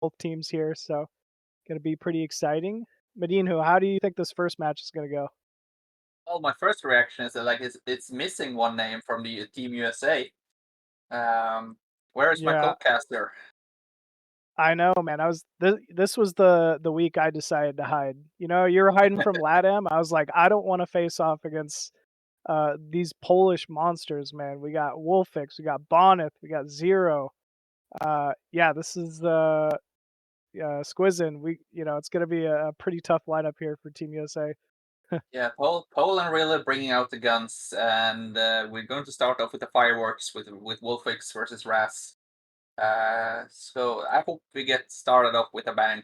both teams here, so gonna be pretty exciting. Medinho, how do you think this first match is gonna go? Well, my first reaction is that like it's missing one name from the Team USA. Um, where is my Yeah, co-caster? I know, man. This was the week I decided to hide. You know, you were hiding from LATAM. I was like, I don't want to face off against these Polish monsters, man. We got Wolfix, we got Bonth, we got Zero. Yeah, this is the Squizen. It's gonna be a pretty tough lineup here for Team USA. Yeah, Poland really bringing out the guns, and we're going to start off with the fireworks with Wolfix versus Raz. So I hope we get started off with a bang.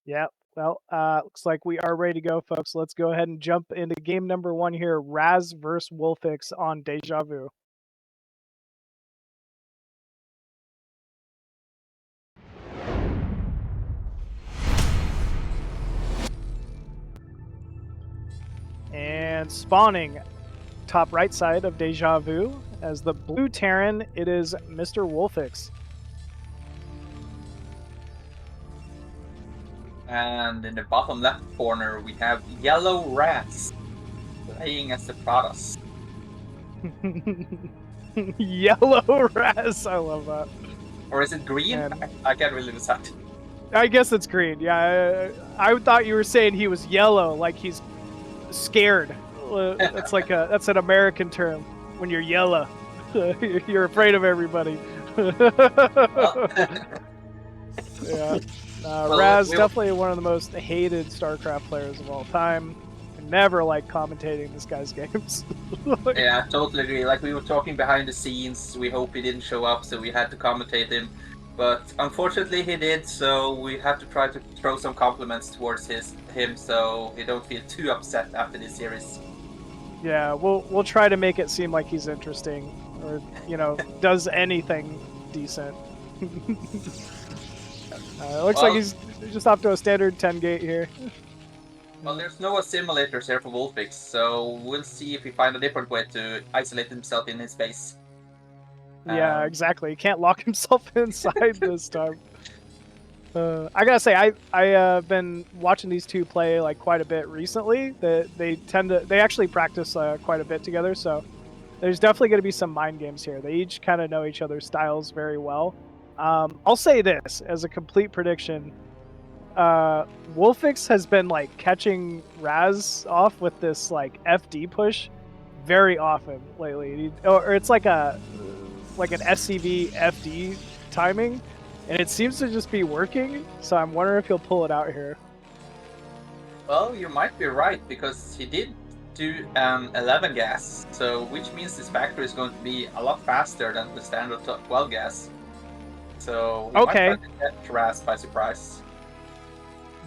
Yeah. Well, looks like we are ready to go, folks. Let's go ahead and jump into game number one here. Raz versus Wolfix on Deja Vu. And spawning top right side of Deja Vu as the blue Terran, it is Mr. Wolfix. And in the bottom left corner, we have Yellow Raz playing as the Protoss. Yellow Raz, I love that. Or is it green? And I can't really decide. I guess it's green. Yeah, I thought you were saying he was yellow, like he's scared. That's an American term. When you're yellow, you're afraid of everybody. Well, Yeah. well, Raz, definitely one of the most hated StarCraft players of all time. I never like commentating this guy's games. yeah, totally agree. Like we were talking behind the scenes, we hope he didn't show up, so we had to commentate him. But unfortunately, he did. So we have to try to throw some compliments towards him, so he don't feel too upset after this series. Yeah, we'll try to make it seem like he's interesting, or does anything decent. It looks like he's just off to a standard 10 gate here. Well, there's no simulators here for Wolfix, so we'll see if we find a different way to isolate himself in his base. Yeah, exactly. He can't lock himself inside this time. I gotta say, I been watching these two play like quite a bit recently. They actually practice quite a bit together. So there's definitely gonna be some mind games here. They each kind of know each other's styles very well. I'll say this as a complete prediction. Wolfix has been like catching Raz off with this like FD push very often lately. Or it's like an SCV FD timing, and it seems to just be working. So I'm wondering if he'll pull it out here. Well, you might be right because he did do 11 gas, so which means this factory is going to be a lot faster than the standard 12 gas. So we might try to catch Raz by surprise.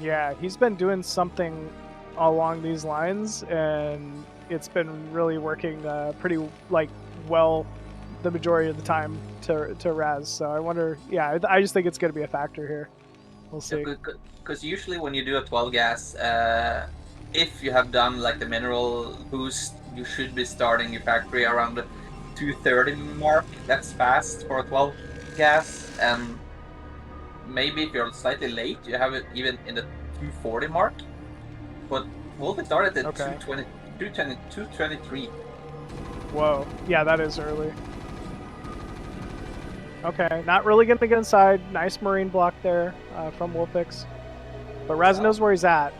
Yeah, he's been doing something along these lines, and it's been really working pretty well the majority of the time to Raz. So I wonder. Yeah, I just think it's going to be a factor here. We'll see. Because usually when you do a 12 gas, if you have done like the mineral boost, you should be starting your factory around the 230 mark. That's fast for a 12 gas, and maybe if you're slightly late, you have it even in the 240 mark. But Wolfix started at 220, 223. Whoa. Yeah, that is early. Okay, not really going to get inside. Nice marine block there from Wolfix. But Raz knows where he's at.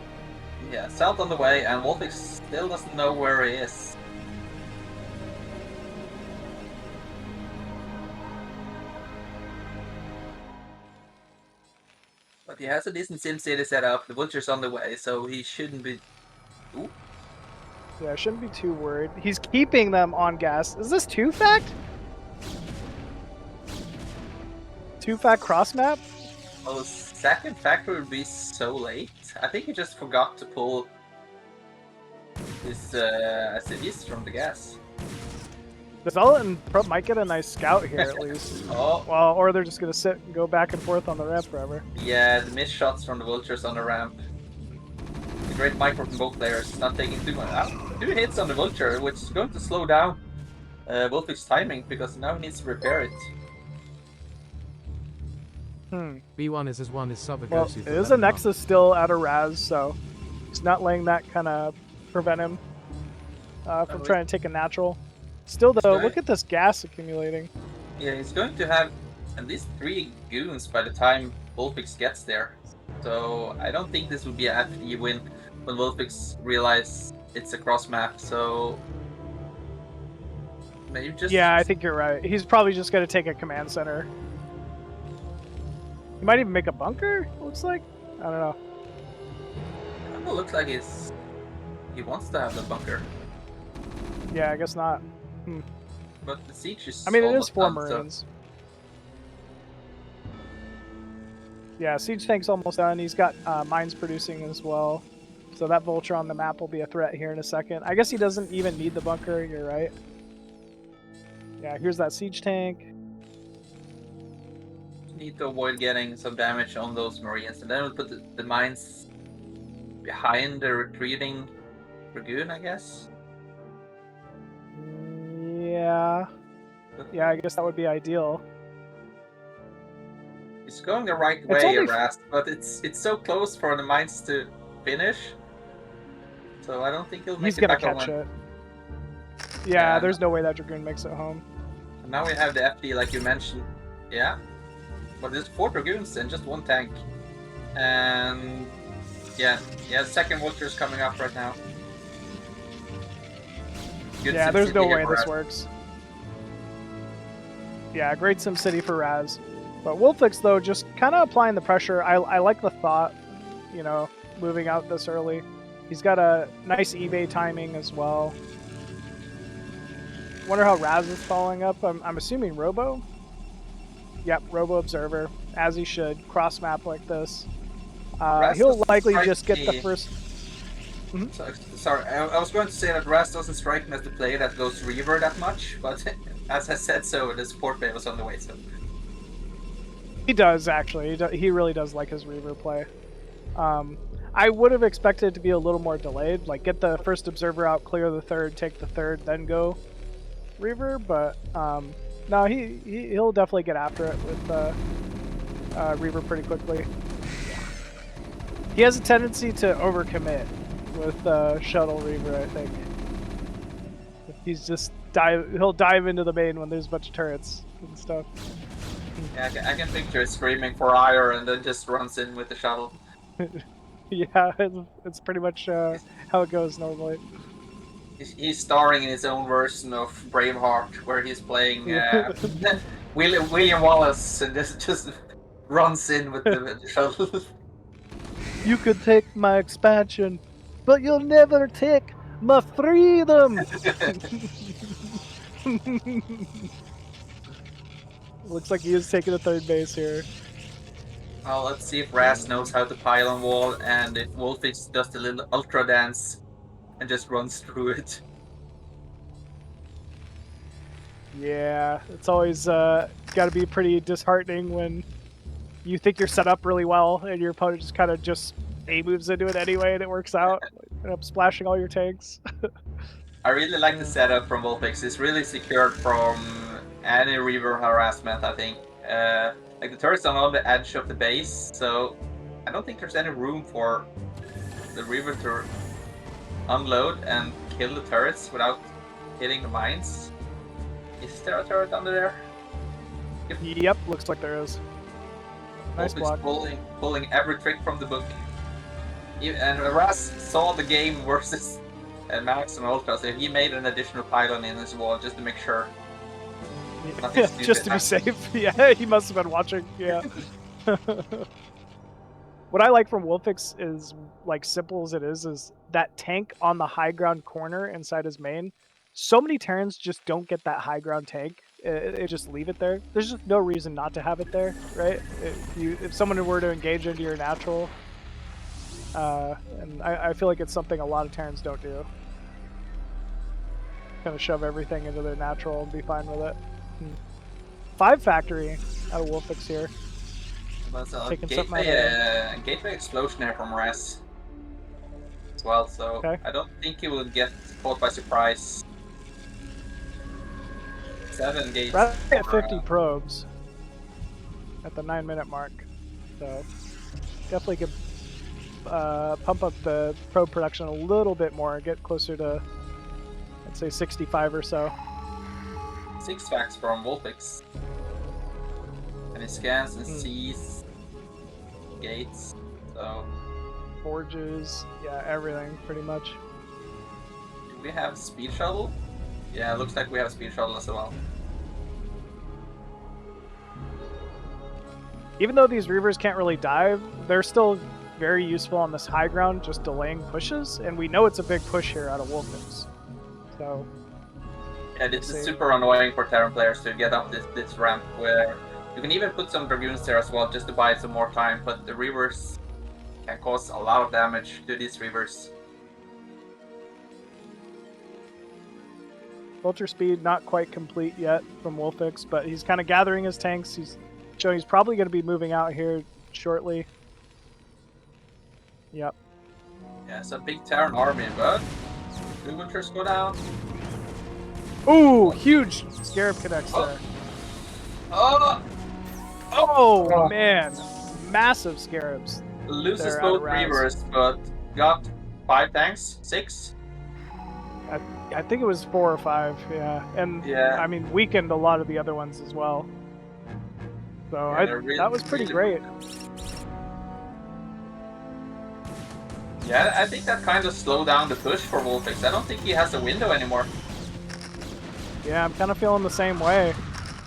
Yeah, south on the way, and Wolfix still doesn't know where he is. But he has a decent sim city set up. The Vulture's on the way, so he shouldn't be. Ooh. Yeah, shouldn't be too worried. He's keeping them on gas. Is this 2-fact? 2-fact cross map? Well, the second factor would be so late. I think he just forgot to pull his SCVs from the gas. Development might get a nice scout here at least. Oh. Well, or they're just gonna sit and go back and forth on the ramp forever. Yeah, the missed shots from the Vultures on the ramp. The great micro from both players, not taking too much. 2 hits on the Vulture, which is going to slow down Wolfix's timing because now he needs to repair it. B1 is as one is sub Well, it is a Nexus still out of Raz, so he's not letting that kind of prevent him from trying to take a natural. Still, though, look at this gas accumulating. Yeah, he's going to have at least 3 goons by the time Wolfix gets there. So I don't think this would be an FE win when Wolfix realizes it's a cross map. So maybe just... Yeah, I think you're right. He's probably just going to take a command center. He might even make a bunker, it looks like. I don't know. It looks like he wants to have the bunker. Yeah, I guess not. But the siege is... I mean, it is 4 done, Marines. So... Yeah, siege tank's almost done. He's got mines producing as well. So that vulture on the map will be a threat here in a second. I guess he doesn't even need the bunker, you're right. Yeah, here's that siege tank. Need to avoid getting some damage on those Marines. And then we'll put the mines behind the retreating Dragoon, I guess. Yeah. Yeah, I guess that would be ideal. It's going the right way, Rast, but it's so close for the mines to finish. So I don't think he'll make it back home. He's gonna catch it. Yeah, there's no way that Dragoon makes it home. And now we have the FD, like you mentioned. Yeah. But there's 4 Dragoons and just 1 tank. And yeah, second Vulture's coming up right now. Good yeah, there's no way this Raz. works. Yeah, great SimCity for Raz. But Wolfix, though, just kind of applying the pressure. I like the thought, you know, moving out this early. He's got a nice eBay timing as well. Wonder how Raz is following up. I'm assuming Robo? Yep, Robo Observer, as he should. Cross map like this. He'll likely just get the first... Sorry, I was going to say that Raz doesn't strike me as the player that goes Reaver that much, but as I said so, the support play was on the way, so... He does, actually. He really does like his Reaver play. I would have expected it to be a little more delayed, like get the first Observer out, clear the third, take the third, then go Reaver, but no, he'll definitely get after it with Reaver pretty quickly. He has a tendency to overcommit with Shuttle Reaver, I think. He's just he'll dive into the main when there's a bunch of turrets and stuff. Yeah, I can picture it screaming for ire and then just runs in with the shuttle. Yeah, it's pretty much how it goes normally. He's starring in his own version of Braveheart, where he's playing William Wallace and just runs in with the shuttle. You could take my expansion, but you'll never take my freedom! Looks like he is taking a third base here. Well, let's see if Raz knows how to pile on wall and if Wolfix does the little ultra dance and just runs through it. Yeah, it's always got to be pretty disheartening when you think you're set up really well and your opponent just kind of A-moves into it anyway and it works out. End up splashing all your tanks. I really like the setup from Wolfix. It's really secured from any Reaver harassment, I think. Like the turret's on the edge of the base, so I don't think there's any room for the Reaver to unload and kill the turrets without hitting the mines. Is there a turret under there? Yep, looks like there is. Nice block. Pulling every trick from the book. And Raz saw the game versus Max and Ultra, so he made an additional pylon in as well just to make sure. Just to be safe. Yeah, he must have been watching. Yeah. What I like from Wolfix is, like, simple as it is that tank on the high ground corner inside his main. So many Terrans just don't get that high ground tank. It just leave it there. There's just no reason not to have it there, right? If someone were to engage into your natural, and I feel like it's something a lot of Terrans don't do. Kind of shove everything into their natural and be fine with it. 5 factory out of Wolfix here. Taking gateway explosion here from Raz as well, so okay. I don't think he will get caught by surprise. 7 gates. Raz at 50 probes. at the 9-minute mark. So definitely could pump up the probe production a little bit more, get closer to, let's say, 65 or so. 6 facts from Wolfix. And he scans and sees gates, so... Forges, yeah, everything, pretty much. Do we have speed shuttle? Yeah, it looks like we have speed shuttle as well. Even though these Reavers can't really dive, they're still very useful on this high ground, just delaying pushes, and we know it's a big push here out of Wolfix. So... Yeah, this is super annoying for Terran players to get up this ramp, where you can even put some Dragoons there as well, just to buy some more time, but the Reavers can cause a lot of damage to these Reavers. Vulture speed not quite complete yet from Wolfix, but he's kind of gathering his tanks. He's showing he's probably going to be moving out here shortly. Yep. Yeah, it's a big Terran army, but 2 Vultures go down. Ooh, huge Scarab connects there. Oh, man. Massive Scarabs. Loses both Reavers, but got 5 tanks? 6? I think it was 4 or 5, yeah. And, yeah. I mean, weakened a lot of the other ones as well. So yeah, that was pretty great. Yeah, I think that kind of slowed down the push for Wolfix. I don't think he has a window anymore. Yeah, I'm kind of feeling the same way.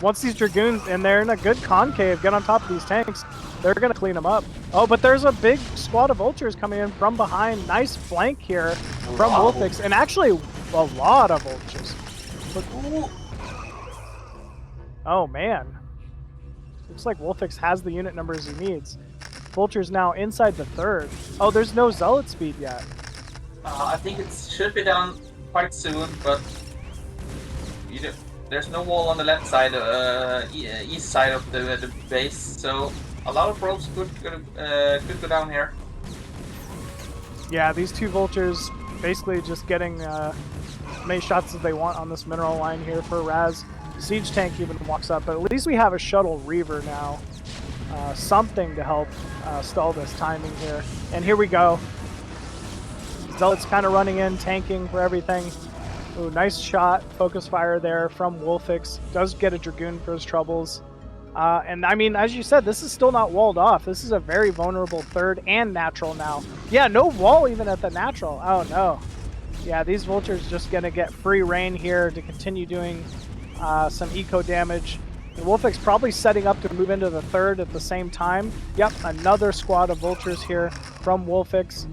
Once these Dragoons, and they're in a good concave, get on top of these tanks, they're going to clean them up. Oh, but there's a big squad of Vultures coming in from behind. Nice flank here from Wolfix, and actually a lot of Vultures. Look. Oh, man. Looks like Wolfix has the unit numbers he needs. Vulture's now inside the 3rd. Oh, there's no Zealot speed yet. I think it should be done quite soon, but there's no wall on the left side, east side of the base, so a lot of probes could go down here. Yeah, these 2 Vultures basically just getting as many shots as they want on this mineral line here for Raz. Siege tank even walks up, but at least we have a shuttle Reaver now. Something to help stall this timing here. And here we go. Zealot's kind of running in, tanking for everything. Ooh, nice shot, focus fire there from Wolfix. Does get a Dragoon for his troubles. And I mean, as you said, this is still not walled off. This is a very vulnerable 3rd and natural now. Yeah, no wall even at the natural. Oh no. Yeah, these Vultures just gonna get free reign here to continue doing some eco damage. And Wolfix probably setting up to move into the 3rd at the same time. Yep, another squad of Vultures here from Wolfix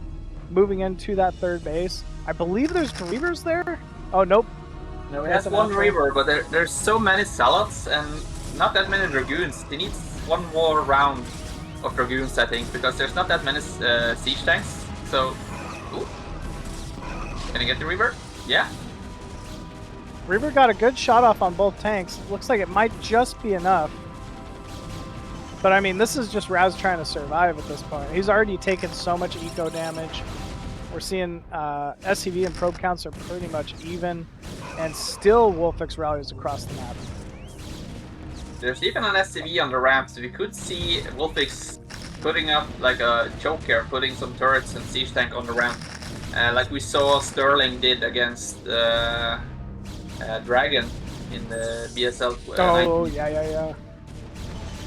moving into that 3rd base. I believe there's Reavers there. Oh, nope. No, he has 1 Reaver, but there's so many Zealots and not that many Dragoons. He needs 1 more round of Dragoons, I think, because there's not that many siege tanks. So, ooh. Can I get the Reaver? Yeah. Reaver got a good shot off on both tanks. Looks like it might just be enough. But I mean, this is just Raz trying to survive at this point. He's already taken so much eco damage. We're seeing SCV and probe counts are pretty much even, and still Wolfix rallies across the map. There's even an SCV on the ramp, so we could see Wolfix putting up like a choke here, putting some turrets and siege tank on the ramp, like we saw Sterling did against Dragon in the BSL. Oh, yeah.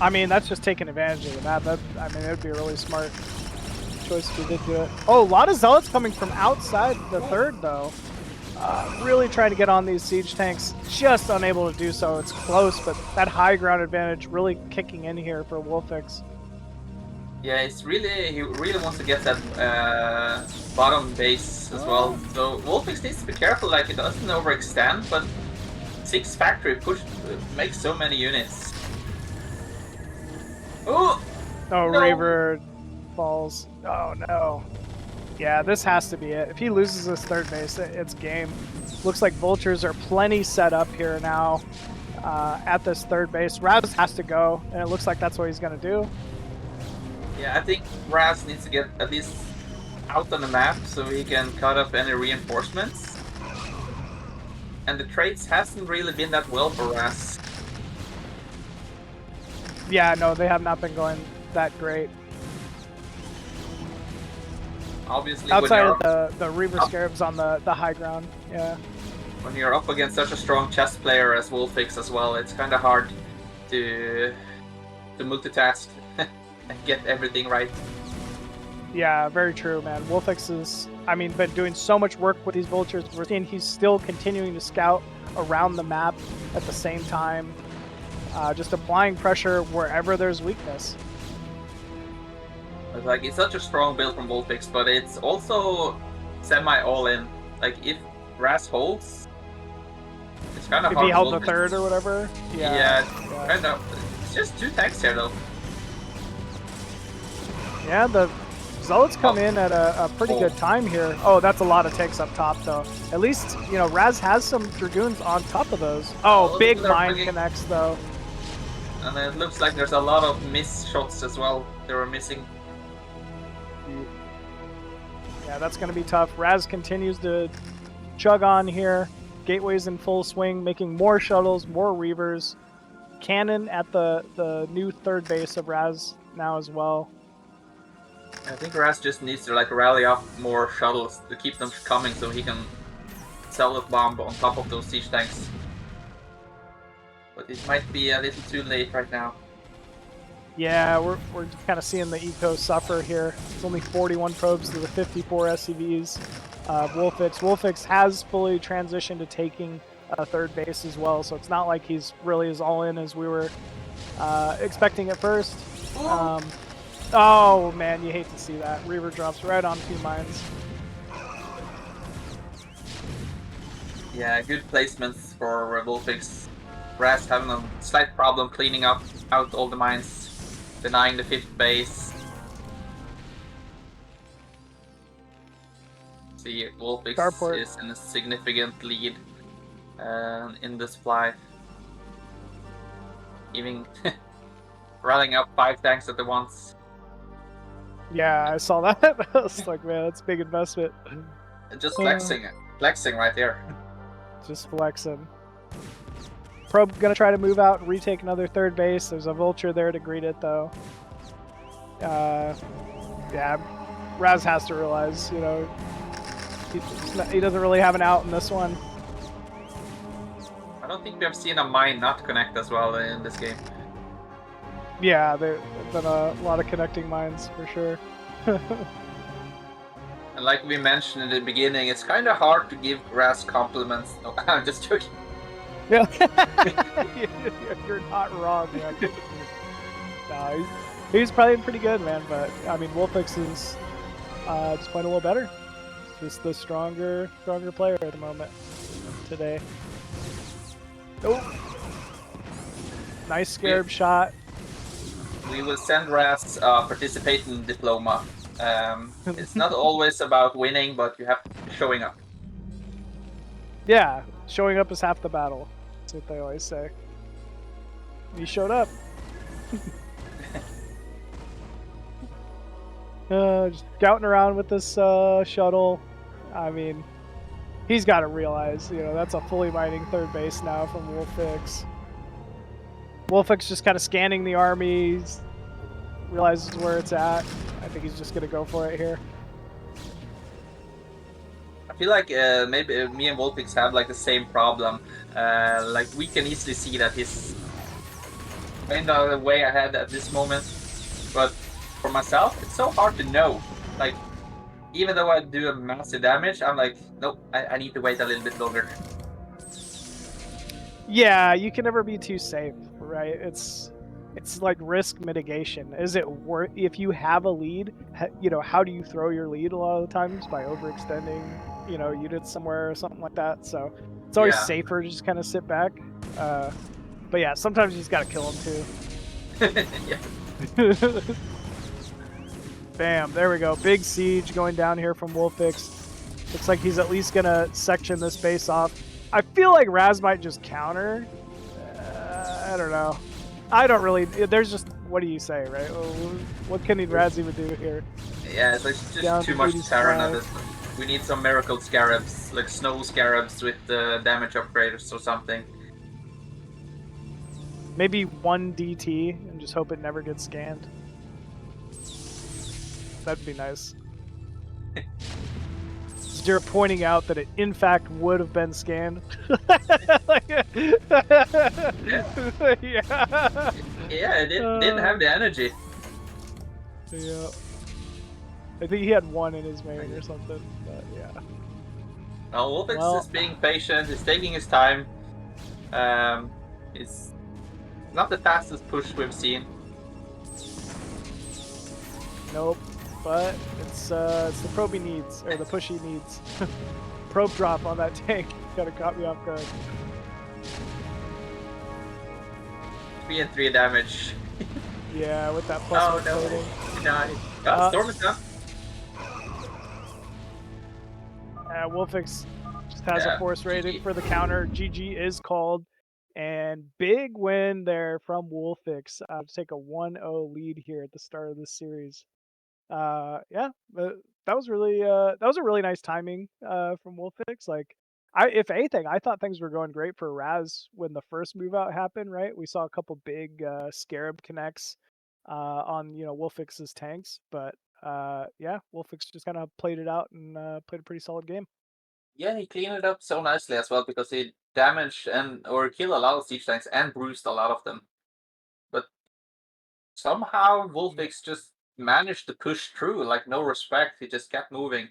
I mean, that's just taking advantage of the map. I mean, it would be a really smart choice if we did do it. Oh, a lot of Zealots coming from outside the 3rd, though. Really trying to get on these siege tanks. Just unable to do so. It's close, but that high ground advantage really kicking in here for Wolfix. Yeah, he really wants to get that bottom base as well. So Wolfix needs to be careful, like it doesn't overextend, but 6 factory push makes so many units. Oh! Oh, no. Reaver falls. Oh no. Yeah, this has to be it. If he loses this 3rd base, it's game. Looks like Vultures are plenty set up here now at this 3rd base. Raz has to go, and it looks like that's what he's going to do. Yeah, I think Raz needs to get at least out on the map so he can cut up any reinforcements. And the trades hasn't really been that well for Raz. Yeah, no, they have not been going that great. Obviously, Outside of the Reaver Oh. Scarabs on the high ground, yeah. when you're up against such a strong chess player as Wolfix as well, it's kind of hard to multitask and get everything right. Yeah, very true, man. Wolfix is, I mean, been doing so much work with these vultures. We're seeing he's still continuing to scout around the map at the same time, just applying pressure wherever there's weakness. Like, it's such a strong build from Wolfix, but it's also semi all-in. Like, if Raz holds, it's kind of If hard. he held to the third or whatever. Yeah, kind of. It's just 2 tanks here, though. Yeah, the Zealots come in at a pretty good time here. Oh, that's a lot of takes up top, though. At least, you know, Raz has some Dragoons on top of those. Oh, big mine connects, though. And it looks like there's a lot of miss shots as well. They were missing. Yeah, that's going to be tough. Raz continues to chug on here. Gateway's in full swing, making more shuttles, more Reavers. Cannon at the new third base of Raz now as well. I think Raz just needs to like rally up more shuttles to keep them coming so he can sell the bomb on top of those siege tanks. But it might be a little too late right now. Yeah, we're kind of seeing the eco suffer here. It's only 41 probes to the 54 SCVs. Wolfix has fully transitioned to taking a third base as well, so it's not like he's really as all in as we were expecting at first. Oh man, you hate to see that. Reaver drops right on 2 mines. Yeah, good placements for Wolfix. Raz having a slight problem cleaning out all the mines, denying the 5th base. See, Wolfix Starport is in a significant lead in this fly. Even rallying up 5 tanks at once. Yeah, I saw that. I was like, man, that's a big investment. Just flexing right there. Just flexing. Probe gonna try to move out and retake another third base. There's a vulture there to greet it, though. Yeah, Raz has to realize, you know, he doesn't really have an out in this one. I don't think we have seen a mine not connect as well in this game. Yeah, there's been a lot of connecting mines for sure. And like we mentioned in the beginning, it's kind of hard to give Raz compliments. No, I'm just joking. Yeah, you're not wrong, man. No, he's probably pretty good, man. But I mean, Wolfix is just playing a little better. Just the stronger player at the moment today. Oh, nice scarab shot. We will send Raz participating diploma. It's not always about winning, but you have showing up. Yeah, showing up is half the battle. That's what they always say. He showed up. Just scouting around with this shuttle. I mean, he's got to realize, you know, that's a fully mining third base now from Wolfix. Wolfix just kind of scanning the army, realizes where it's at. I think he's just going to go for it here. I feel like maybe me and Wolfix have like the same problem. Like we can easily see that he's kind of way ahead at this moment. But for myself, it's so hard to know. Like, even though I do a massive damage, I'm like, nope, I need to wait a little bit longer. Yeah, you can never be too safe, right? It's like risk mitigation. Is it worth, if you have a lead, you know, how do you throw your lead a lot of the times? By overextending, you know, units somewhere or something like that. So it's always safer to just kind of sit back. But yeah, sometimes you just gotta kill him too. Yeah. Bam, there we go. Big siege going down here from Wolfix. Looks like he's at least gonna section this base off. I feel like Raz might just counter. I don't know. I don't really. There's just, what do you say, right? What can Raz even do here? Yeah, it's like just too much Terran at this point. We need some miracle scarabs, like snow scarabs with damage upgraders or something. Maybe one DT and just hope it never gets scanned. That'd be nice. Zero pointing out that it in fact would have been scanned. Yeah, it didn't have the energy. Yeah. I think he had one in his main or something, but yeah. Now Wolfix is being patient, he's taking his time. It's not the fastest push we've seen. Nope. But it's the probe he needs, or the push he needs. Probe drop on that tank. Kinda caught me off guard. 3 and 3 damage. Yeah, with that plus one plating. No. Storm is done. Wolfix just has a force rating for the counter. GG is called. And big win there from Wolfix to take a 1-0 lead here at the start of this series. Yeah, but that was really that was a really nice timing from Wolfix. Like, if anything, I thought things were going great for Raz when the first move out happened. Right, we saw a couple big Scarab connects on Wolfix's tanks, but yeah, Wolfix just kind of played it out and played a pretty solid game. Yeah, he cleaned it up so nicely as well because he damaged or killed a lot of siege tanks and bruised a lot of them. But somehow Wolfix just managed to push through, like no respect. He just kept moving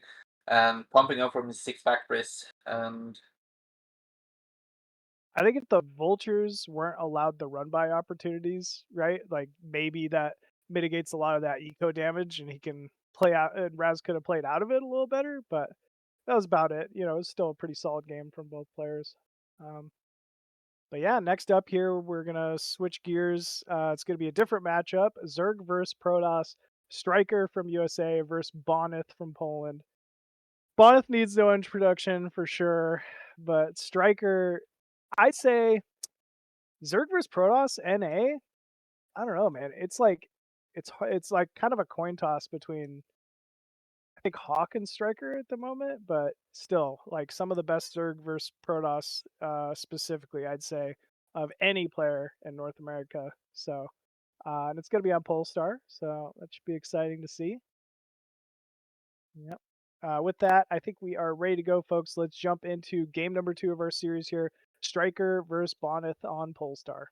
and pumping up from his 6 factories. And I think if the vultures weren't allowed the run by opportunities, right? Like maybe that mitigates a lot of that eco damage and he can play out, and Raz could have played out of it a little better, but that was about it. It was still a pretty solid game from both players. But yeah, next up here, we're going to switch gears. It's going to be a different matchup. Zerg versus Protoss. Striker from USA versus Bonth from Poland. Bonth needs no introduction for sure, but Striker, I'd say Zerg versus Protoss NA. I don't know, man. It's like kind of a coin toss between I think Hawk and Striker at the moment, but still, like some of the best Zerg versus Protoss, specifically, I'd say, of any player in North America. So, and it's going to be on Polestar, so that should be exciting to see. Yep. With that, I think we are ready to go, folks. Let's jump into game number 2 of our series here: Striker versus Bonth on Polestar.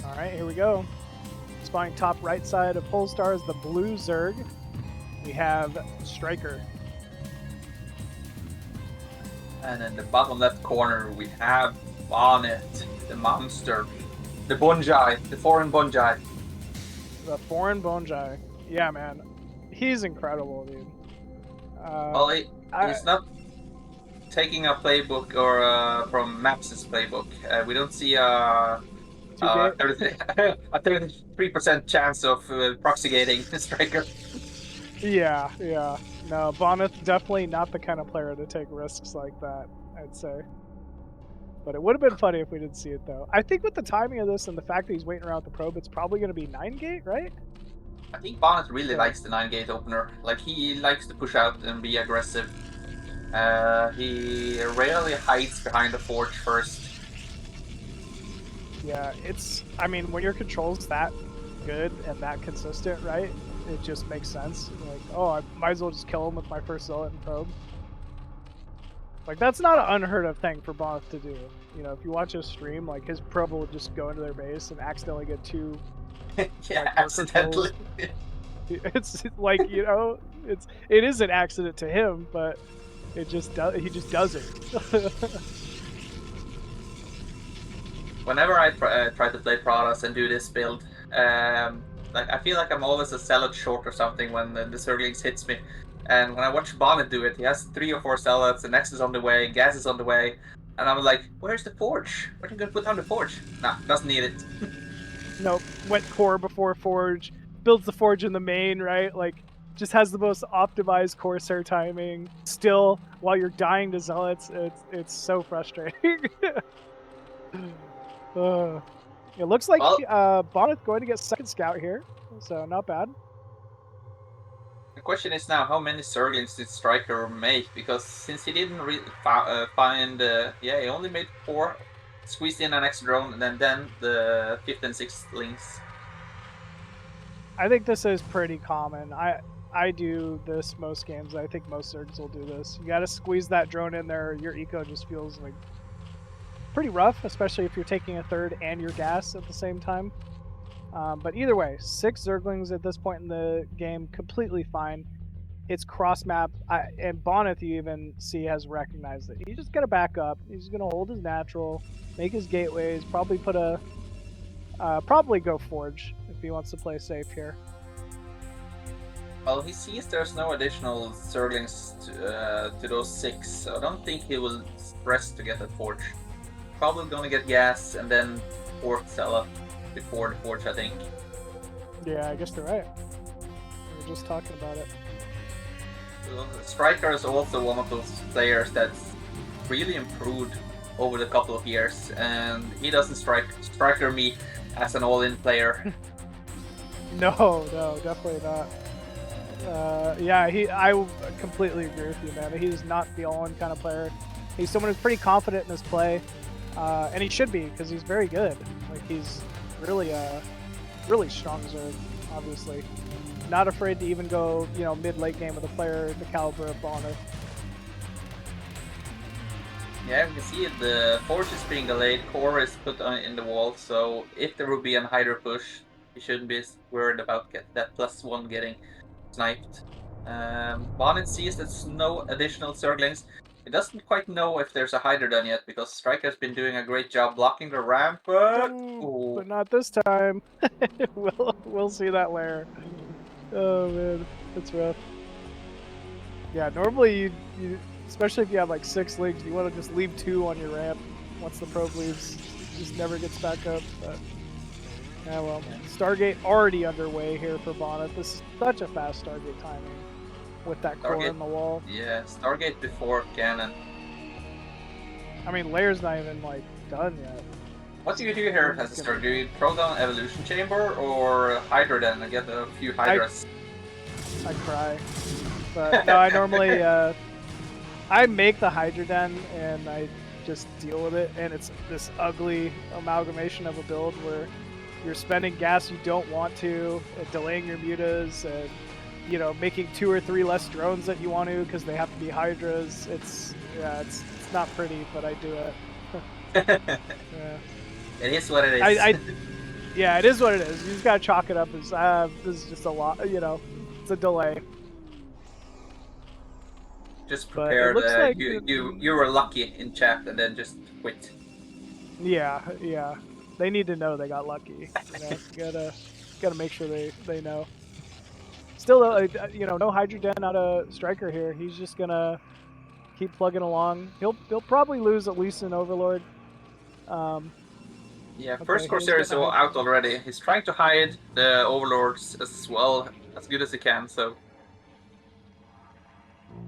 All right, here we go. Spawning top right side of Polestar is the blue Zerg. We have Striker. And in the bottom left corner, we have Bonth, the monster. The Bonjai, the foreign Bonjai. The foreign Bonjai. Yeah, man. He's incredible, dude. Well, he's not taking a playbook or from Maps' playbook. We don't see a 33% chance of proxy-gating Striker. Yeah. No, Bonth definitely not the kind of player to take risks like that, I'd say. But it would have been funny if we didn't see it, though. I think with the timing of this and the fact that he's waiting around the probe, it's probably going to be 9-gate, right? I think Bonth really likes the 9-gate opener. Like, he likes to push out and be aggressive. He rarely hides behind the forge first. Yeah, I mean, when your control's that good and that consistent, right? It just makes sense. Like, oh, I might as well just kill him with my first zealot and probe. Like, that's not an unheard of thing for Bonth to do. If you watch his stream, like, his probe will just go into their base and accidentally get 2. Yeah, accidentally. It's like, it is an accident to him, but he just does it. Whenever I try to play Protoss and do this build, like I feel like I'm always a zealot short or something when the Zerglings hits me. And when I watch Bonnet do it, he has 3 or 4 zealots, the next is on the way, gas is on the way, and I'm like, where's the forge? Where are you gonna put down the forge? Nah, doesn't need it. Nope, went core before forge, builds the forge in the main, right? Like, just has the most optimized Corsair timing. Still, while you're dying to zealots, it's so frustrating. It looks like Bonnet going to get second scout here, so not bad. question is now, how many Zerglings did Striker make? Because since he didn't find, he only made 4, squeezed in an extra drone, and then the 5th and 6th links. I think this is pretty common. I do this most games. I think most Zergs will do this. You got to squeeze that drone in there. Your eco just feels like pretty rough, especially if you're taking a third and your gas at the same time. But either way, 6 Zerglings at this point in the game, completely fine. It's cross map, and Bonth, you even see, has recognized it. He's just gonna back up. He's gonna hold his natural, make his gateways, probably put a, probably go Forge if he wants to play safe here. Well, he sees there's no additional Zerglings to those 6, so I don't think he will stress to get a Forge. Probably gonna get gas and then 4th Cella before the Forge, I think. Yeah, I guess they're right. We were just talking about it. Well, Striker is also one of those players that's really improved over the couple of years, and he doesn't Striker me as an all-in player. No, definitely not. Yeah, I completely agree with you, man. He's not the all-in kind of player. He's someone who's pretty confident in his play, and he should be, because he's very good. Like, he's really strong Zerg, obviously. Not afraid to even go, mid-late game with a player the caliber of Bonth. Yeah, you can see it. The Forge is being delayed, core is put in the wall, so if there will be a Hydra push, you shouldn't be worried about that +1 getting sniped. Bonth sees there's no additional Zerglings. He doesn't quite know if there's a Hydra done yet, because Striker's been doing a great job blocking the ramp, but not this time. we'll see that layer. Oh man, that's rough. Yeah, normally you especially if you have like 6 leagues, you want to just leave 2 on your ramp once the probe leaves. It just never gets back up. But yeah, well, Stargate already underway here for Bonth. This is such a fast Stargate timing with that core in the wall. Yeah, Stargate before cannon. I mean, layer's not even like done yet. What do you do here as a start? Do you throw down Evolution Chamber or Hydra then and get a few Hydras? I cry. But no, I normally I make the Hydra Den and I just deal with it, and it's this ugly amalgamation of a build where you're spending gas you don't want to, delaying your mutas, and making 2 or 3 less drones that you want to because they have to be Hydras. It's not pretty, but I do it. Yeah. It is what it is. Yeah, it is what it is. You just gotta chalk it up as this is just a lot. It's a delay. Just prepare like you were lucky in chat and then just quit. Yeah. They need to know they got lucky. Gotta make sure they know. Still, no Hydra Den out of Striker here. He's just gonna keep plugging along. He'll probably lose at least an Overlord. Yeah, first Corsair is out already. He's trying to hide the Overlords as well, as good as he can, so...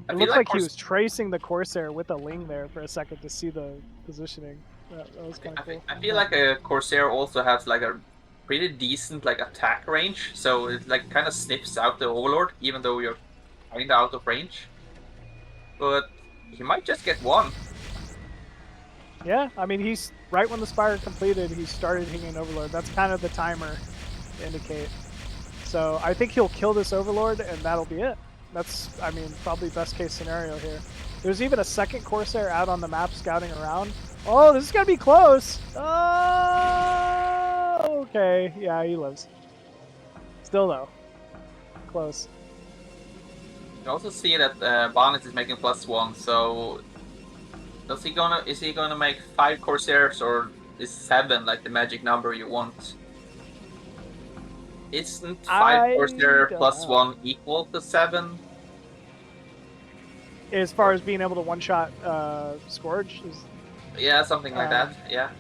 It looked like he was tracing the Corsair with a Ling there for a second to see the positioning. That was kind of cool. I feel like a Corsair also has like a pretty decent attack range, so it kind of sniffs out the Overlord, even though you're kind of out of range. But he might just get 1. Yeah, I mean, he's right when the Spire completed, he started hanging Overlord. That's kind of the timer to indicate. So I think he'll kill this Overlord, and that'll be it. That's, I mean, probably best case scenario here. There's even a second Corsair out on the map scouting around. Oh, this is gonna be close. Oh, okay. Yeah, he lives. Still though, close. You also see that Bonth is making +1, so is he gonna make 5 Corsairs, or is 7 like the magic number you want? Isn't 5 Corsair +1 equal to 7? As far as being able to one-shot Scourge? Yeah, something like that, yeah.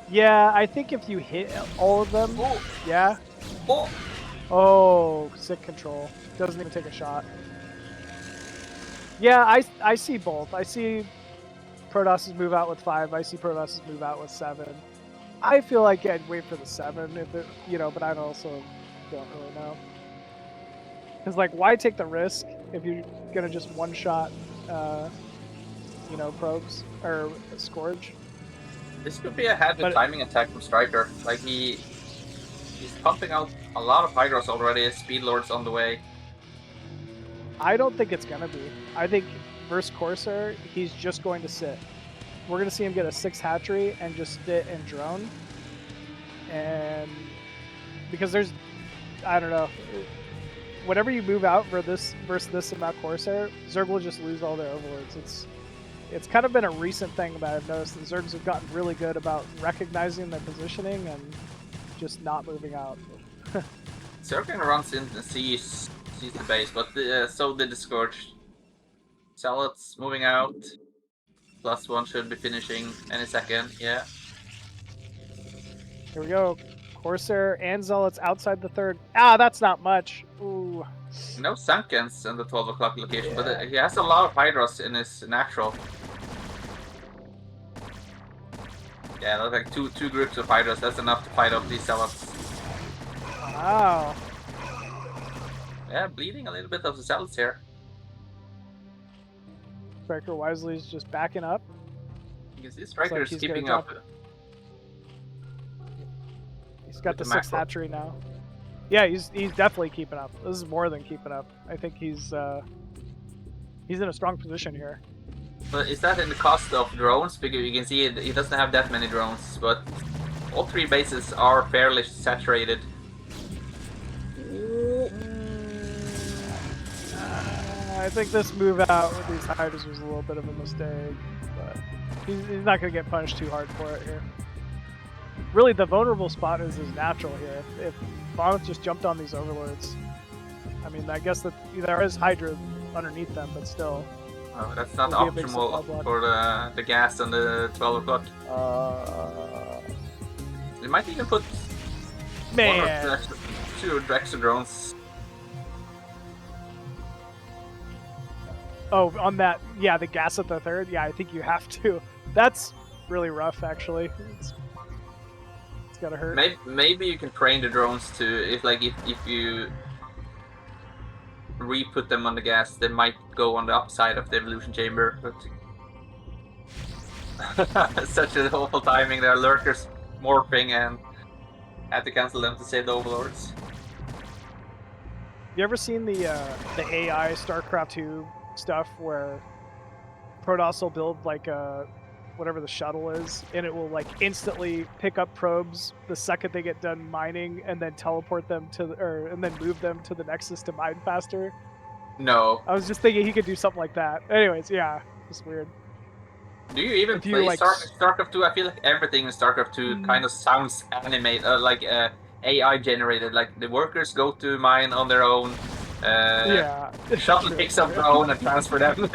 Yeah, I think if you hit all of them, yeah. Oh, sick control. Doesn't even take a shot. Yeah, I see both. I see Protosses move out with 5. I see Protosses move out with 7. I feel like I'd wait for the 7 if it, but I also don't really know. Because like, why take the risk if you're gonna just one-shot, probes or Scourge? This could be a heavy But- timing attack from Striker. Like he's pumping out a lot of Hydras already. Speed Lord's on the way. I don't think it's gonna be. I think versus Corsair, he's just going to sit. We're gonna see him get a 6 hatchery and just sit and drone. And because I don't know. Whenever you move out for this versus this about Corsair, Zerg will just lose all their overlords. It's kind of been a recent thing that I've noticed. The Zergs have gotten really good about recognizing their positioning and just not moving out. Zerg runs in and sees the base, but so did the Scourge. Zealots moving out. +1 should be finishing any second. Yeah. Here we go. Corsair and Zealots outside the third. Ah, that's not much. Ooh. No Sunkens in the 12 o'clock location, Yeah. but he has a lot of Hydras in his natural. Yeah, that's like two groups of Hydras. That's enough to fight off these Zealots. Wow. Yeah, bleeding a little bit of the Zealots here. Striker Wisely is just backing up. You can see Striker is he's gonna keeping drop up. He's got With the the 6th macro. hatchery now. Yeah, he's definitely keeping up. This is more than keeping up. I think he's in a strong position here. But is that in the cost of drones? Because you can see he doesn't have that many drones, but all 3 bases are fairly saturated. I think this move out with these Hydras was a little bit of a mistake, but he's not going to get punished too hard for it here. Really, the vulnerable spot is his natural here. If Bonth just jumped on these overlords, I mean, I guess that there is Hydra underneath them, but still. Oh, that's not Would be a big optimal supply block. for the gas on the 12 o'clock. They might even put Man, 2 Drexel drones. oh, on that, yeah, the gas at the third. Yeah, I think you have to. That's really rough, actually. It's gotta hurt. Maybe you can train the drones to if you re-put them on the gas, they might go on the upside of the evolution chamber. But such an awful timing. There are lurkers morphing and had to cancel them to save the overlords. You ever seen the AI StarCraft 2 stuff where Protoss will build like whatever the shuttle is, and it will like instantly pick up probes the second they get done mining, and then teleport them and then move them to the Nexus to mine faster? No. I was just thinking he could do something like that. Anyways, yeah, it's weird. Do you even If you, play like, StarCraft 2? I feel like everything in StarCraft 2 kind of sounds animated, AI generated. Like the workers go to mine on their own. Yeah. Shuttle picks up drone and transfer them.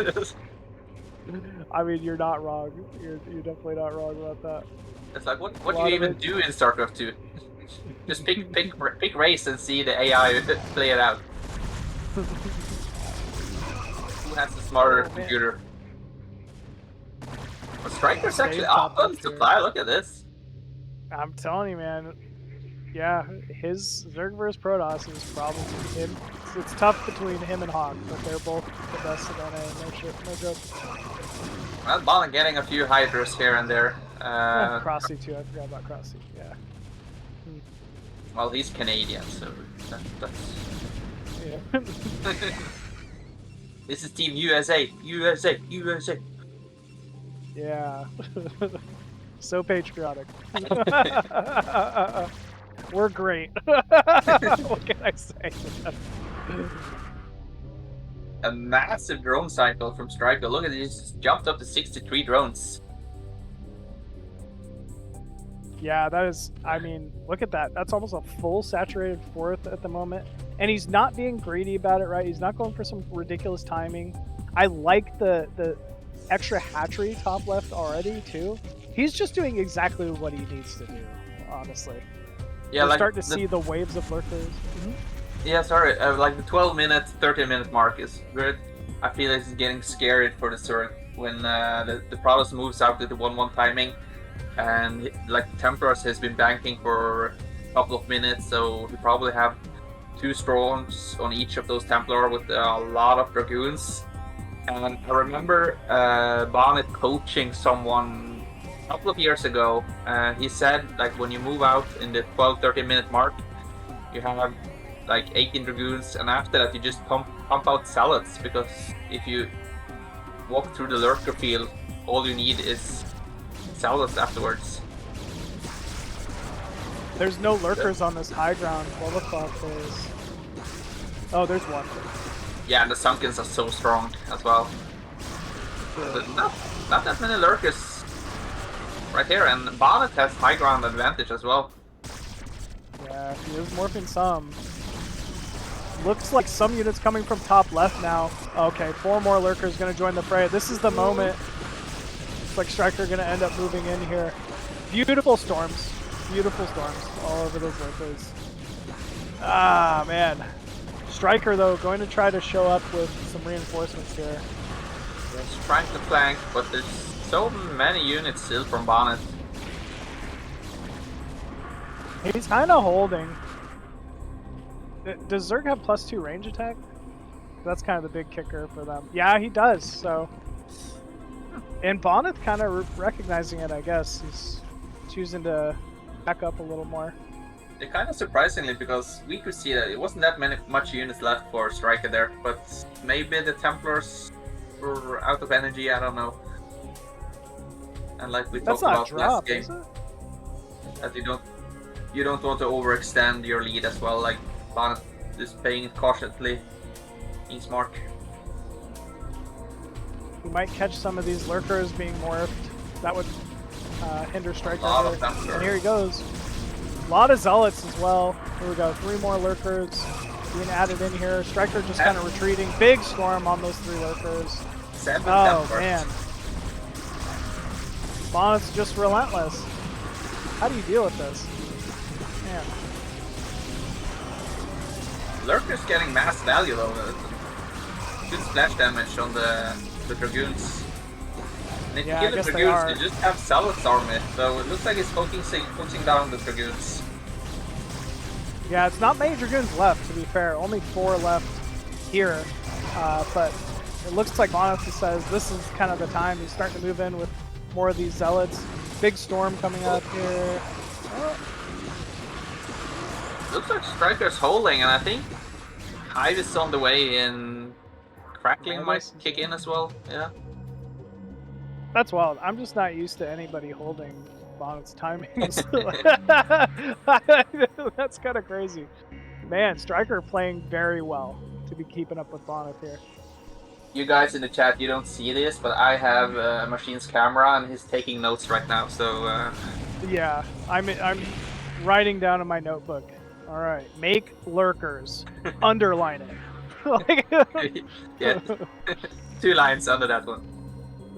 I mean, you're not wrong. You're definitely not wrong about that. It's like what do lot you of even it- do in StarCraft 2? Just pick race and see the AI play it out. Who has the smarter man. computer? But Striker's Save actually top up on left here. supply. Look at this. I'm telling you, man. Yeah, his Zerg vs Protoss is probably him. It's tough between him and Hawk, but they're both the best at NA. No shit, no joke. Well, Ballin getting a few Hydras here and there. Crossy too. I forgot about Crossy. Yeah. Well, he's Canadian, so that's... Yeah. This is Team USA, USA, USA. Yeah. So patriotic. We're great. What can I say? A massive drone cycle from Striker. Look at this, just jumped up to 63 drones. Yeah, that is, I mean, look at that. That's almost a full saturated 4th at the moment. And he's not being greedy about it, right? He's not going for some ridiculous timing. I like the extra hatchery top left already, too. He's just doing exactly what he needs to do, honestly. Yeah, We're like starting to see the waves of lurkers. Yeah, sorry. Like the 12-minute, 13-minute mark is good. I feel it's getting scary for the Zerg when the Protoss moves out with the 1-1 timing, and like Temperos has been banking for a couple of minutes, so he probably have 2 spawns on each of those Templar with a lot of Dragoons. And I remember Bonth coaching someone a couple of years ago. He said, like, when you move out in the 12-13 minute mark, you have like 18 Dragoons, and after that you just pump out Zealots, because if you walk through the lurker field, all you need is Zealots afterwards. There's no lurkers on this high ground. What the fuck is... Oh, there's one. Yeah, and the Sunkens are so strong as well. But not that many lurkers right here, and Bonth has high ground advantage as well. Yeah, he is morphing some. Looks like some units coming from top left now. Okay, 4 more lurkers gonna join the fray. This is the moment. Looks like Striker gonna end up moving in here. Beautiful storms. Beautiful storms all over those lurkers. Ah, man. Striker, though, going to try to show up with some reinforcements here. He's trying to flank, but there's so many units still from Bonth. He's kind of holding. Does Zerg have +2 range attack? That's kind of the big kicker for them. Yeah, he does, so... And Bonth kind of recognizing it, I guess. He's choosing to back up a little more. It kind of surprisingly, because we could see that it wasn't that much units left for Striker there, but maybe the Templars were out of energy, I don't know. And like we talked about last game, that you don't want to overextend your lead as well, like Bonth just playing it cautiously, being smart. You might catch some of these lurkers being morphed. That would hinder Striker. And here he goes. A lot of Zealots as well. Here we go. 3 more lurkers being added in here. Striker just kind of retreating. Big storm on those 3 lurkers. 7 oh, Templars. Man. Bonth's just relentless. How do you deal with this? Man. Lurker's getting mass value though. Good splash damage on the Dragoons. And if you kill the Dragoons, you just have Zealots army, so it looks like he's focusing down the Dragoons. Yeah, it's not many Dragoons left, to be fair. Only 4 left here. But it looks like Bonth says this is kind of the time he's starting to move in with more of these Zealots. Big storm coming up here. Oh. Looks like Striker's holding, and I think Hive is on the way, and Crackling might kick in as well. Yeah. That's wild. I'm just not used to anybody holding Bonth's timings. That's kind of crazy. Man, Striker playing very well to be keeping up with Bonth here. You guys in the chat, you don't see this, but I have Machine's camera, and he's taking notes right now. So. Yeah, I'm writing down in my notebook. All right, make lurkers. Underline it. Yeah. 2 lines under that one.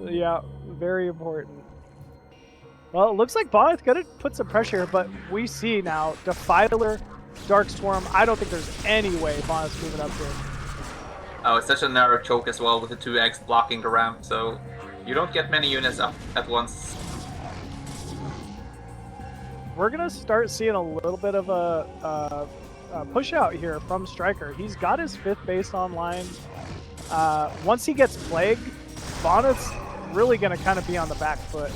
Yeah, very important. Well, it looks like Bonth gonna put some pressure, but we see now Defiler, Darkstorm. I don't think there's any way Bonth's moving up here. Oh, it's such a narrow choke as well with the 2 eggs blocking the ramp, so you don't get many units up at once. We're gonna start seeing a little bit of a push out here from Striker. He's got his 5th base online. Once he gets Plague, Bonth's really going to kind of be on the back foot.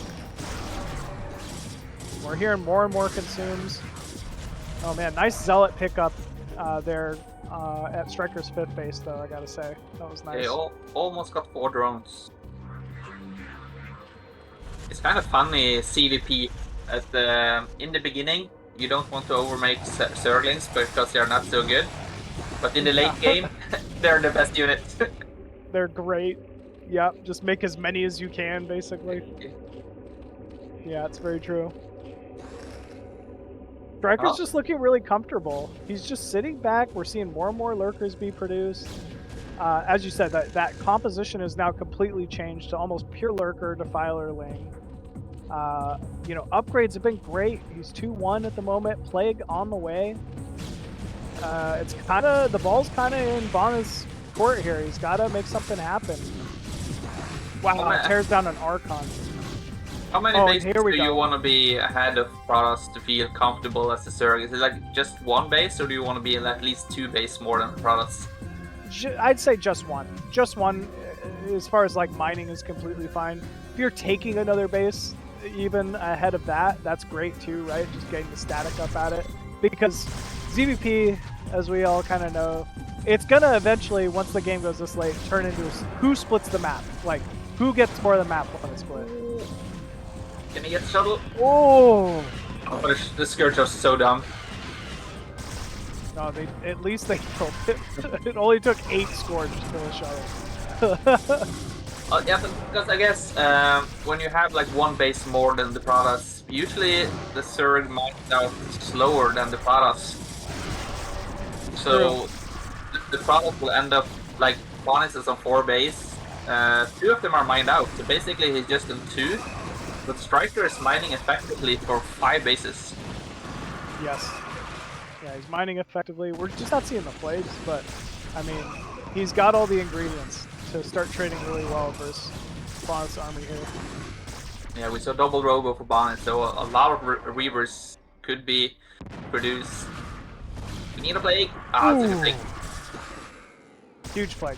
We're hearing more and more consumes. Oh man, nice Zealot pickup there at Striker's 5th base, though, I gotta say. That was nice. They almost got 4 drones. It's kind of funny, CVP, in the beginning, you don't want to overmake Zerglings because they're not so good. But in the late game, they're the best unit. They're great. Yep, just make as many as you can, basically. Yeah, it's very true. Striker's just looking really comfortable. He's just sitting back. We're seeing more and more lurkers be produced. As you said, that composition is now completely changed to almost pure lurker Defiler lane. You know, upgrades have been great. He's 2-1 at the moment. Plague on the way. It's kind of, the ball's kind of in Bonth's court here. He's got to make something happen. Wow, tears down an Archon. How many Oh, bases here we do you go. want to be ahead of Protoss to feel comfortable as a Zerg? Is it like just one base, or do you want to be at least 2 bases more than Protoss? I'd say just one. Just one, as far as like mining is completely fine. If you're taking another base, even ahead of that, that's great too, right? Just getting the static up at it. Because ZVP, as we all kind of know, it's gonna eventually, once the game goes this late, turn into who splits the map. Like, who gets more of the map when it's split. Can he get the shuttle? Oh! Oh, the Scourge was so dumb. No, at least they killed it. It only took 8 scores to kill a shuttle. Yeah, because I guess when you have like one base more than the Protoss, usually the Zerg mines out slower than the Protoss. So the Protoss will end up like Bonus is on 4 base. 2 of them are mined out, so basically he's just on 2. But Striker is mining effectively for 5 bases. Yes. Yeah, he's mining effectively. We're just not seeing the plays, but I mean, he's got all the ingredients to start trading really well versus Bonth's army here. Yeah, we saw double robo for Bonnet, so a lot of Reavers could be produced. We need a plague. Ah, it's a good plague. Huge plague.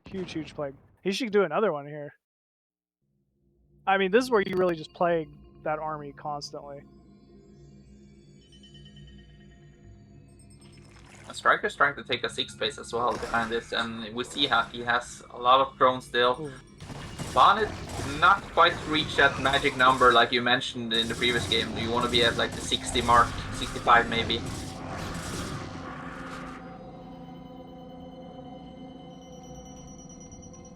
Huge plague. He should do another one here. I mean, this is where you really just plague that army constantly. Striker's trying to take a 6 base as well behind this, and we see how he has a lot of drones still. Ooh. Bonnet not quite reached that magic number like you mentioned in the previous game. You want to be at like the 60 mark, 65 maybe.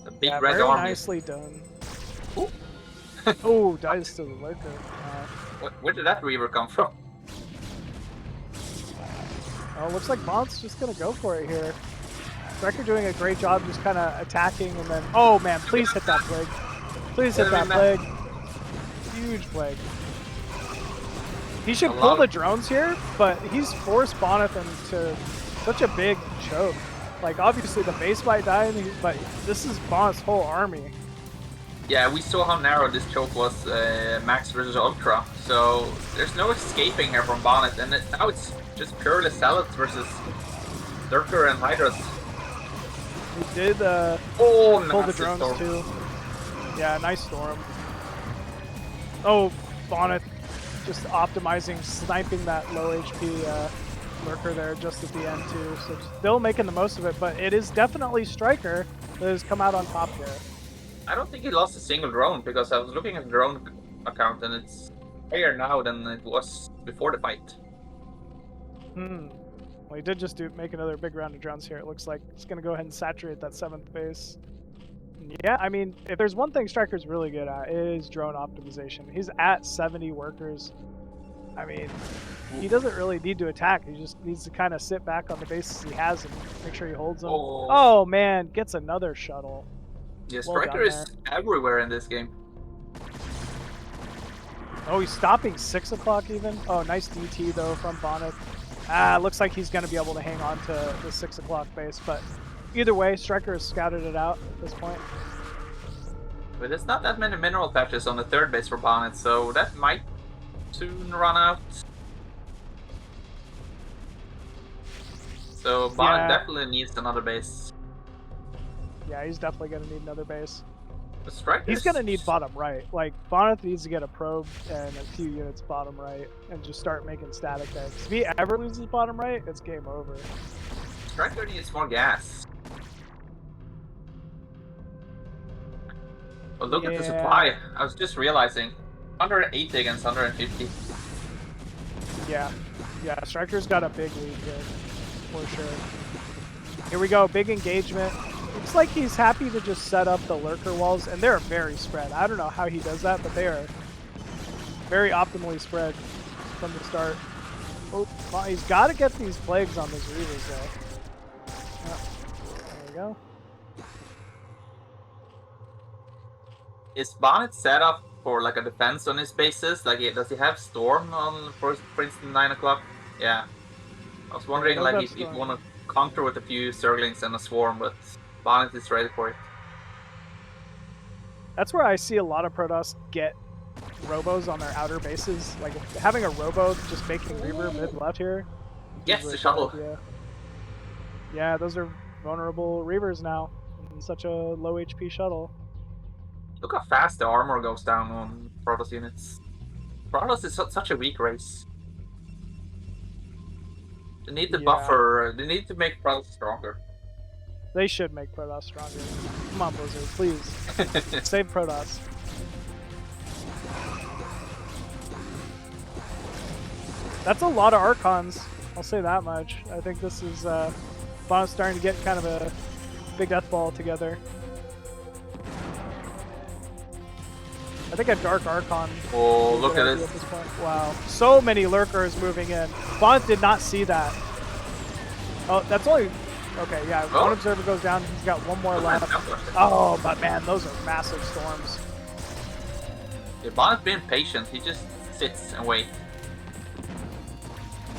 A big red very army. Nicely done. Oh, dies to the lurker. Where did that Reaver come from? Oh, looks like Bonth's just gonna go for it here. Striker doing a great job just kind of attacking and then... Oh man, please hit that plague. Please hit that plague. Huge plague. He should pull the drones here, but he's forced Bonth into such a big choke. Like, obviously the base might die, but this is Bonth's whole army. Yeah, we saw how narrow this choke was, Max versus Ultra. So there's no escaping here from Bonnet, and now it's just purely Salads versus Lurker and Hydras. He did pull the drones storm. too. Yeah, nice storm. Oh, Bonnet just optimizing, sniping that low HP Lurker there just at the end too. So still making the most of it, but it is definitely Striker that has come out on top here. I don't think he lost a single drone, because I was looking at the drone account and it's higher now than it was before the fight. Well, he did just make another big round of drones here. It looks like he's going to go ahead and saturate that 7th base. Yeah, I mean, if there's one thing Striker's really good at, it is drone optimization. He's at 70 workers. I mean, he doesn't really need to attack. He just needs to kind of sit back on the bases he has and make sure he holds them. Oh man, gets another shuttle. Yeah, Striker is everywhere in this game. Oh, he's stopping 6 o'clock even. Oh, nice DT though from Bonnet. Looks like he's going to be able to hang on to the 6 o'clock base, but either way, Striker has scouted it out at this point. But there's not that many mineral patches on the 3rd base for Bonnet, so that might soon run out. So Bonnet definitely needs another base. Yeah, he's definitely going to need another base. He's going to need bottom right. Like, Bonnet needs to get a probe and a few units bottom right and just start making static there. Because if he ever loses bottom right, it's game over. Striker needs more gas. But look at the supply. I was just realizing. 180 against 150. Yeah. Yeah, Striker's got a big lead here. For sure. Here we go. Big engagement. Looks like he's happy to just set up the lurker walls, and they're very spread. I don't know how he does that, but they are very optimally spread from the start. Oh, he's got to get these plagues on those Reavers, though. Yeah. There we go. Is Bonnet set up for like a defense on his bases? Like, does he have Storm on, for instance, 9 o'clock? Yeah. I was wondering, like, if you want to counter with a few Zerglings and a Swarm, but Bonnet is ready for it. That's where I see a lot of Protoss get robos on their outer bases. Like having a robo just making Reaver mid left here. Yes, the shuttle. Yeah, those are vulnerable Reavers now in such a low HP shuttle. Look how fast the armor goes down on Protoss units. Protoss is such a weak race. They need to buffer. They need to make Protoss stronger. They should make Protoss stronger. Come on, Blizzard, please. Save Protoss. That's a lot of Archons. I'll say that much. I think this is Bonth starting to get kind of a big death ball together. I think a Dark Archon. Oh, look at this. At this point. Wow. So many lurkers moving in. Bonth did not see that. Oh, that's only... Okay, yeah. One observer goes down. He's got one more left. Oh, but man, those are massive storms. Yeah, Bonth's being patient. He just sits and waits.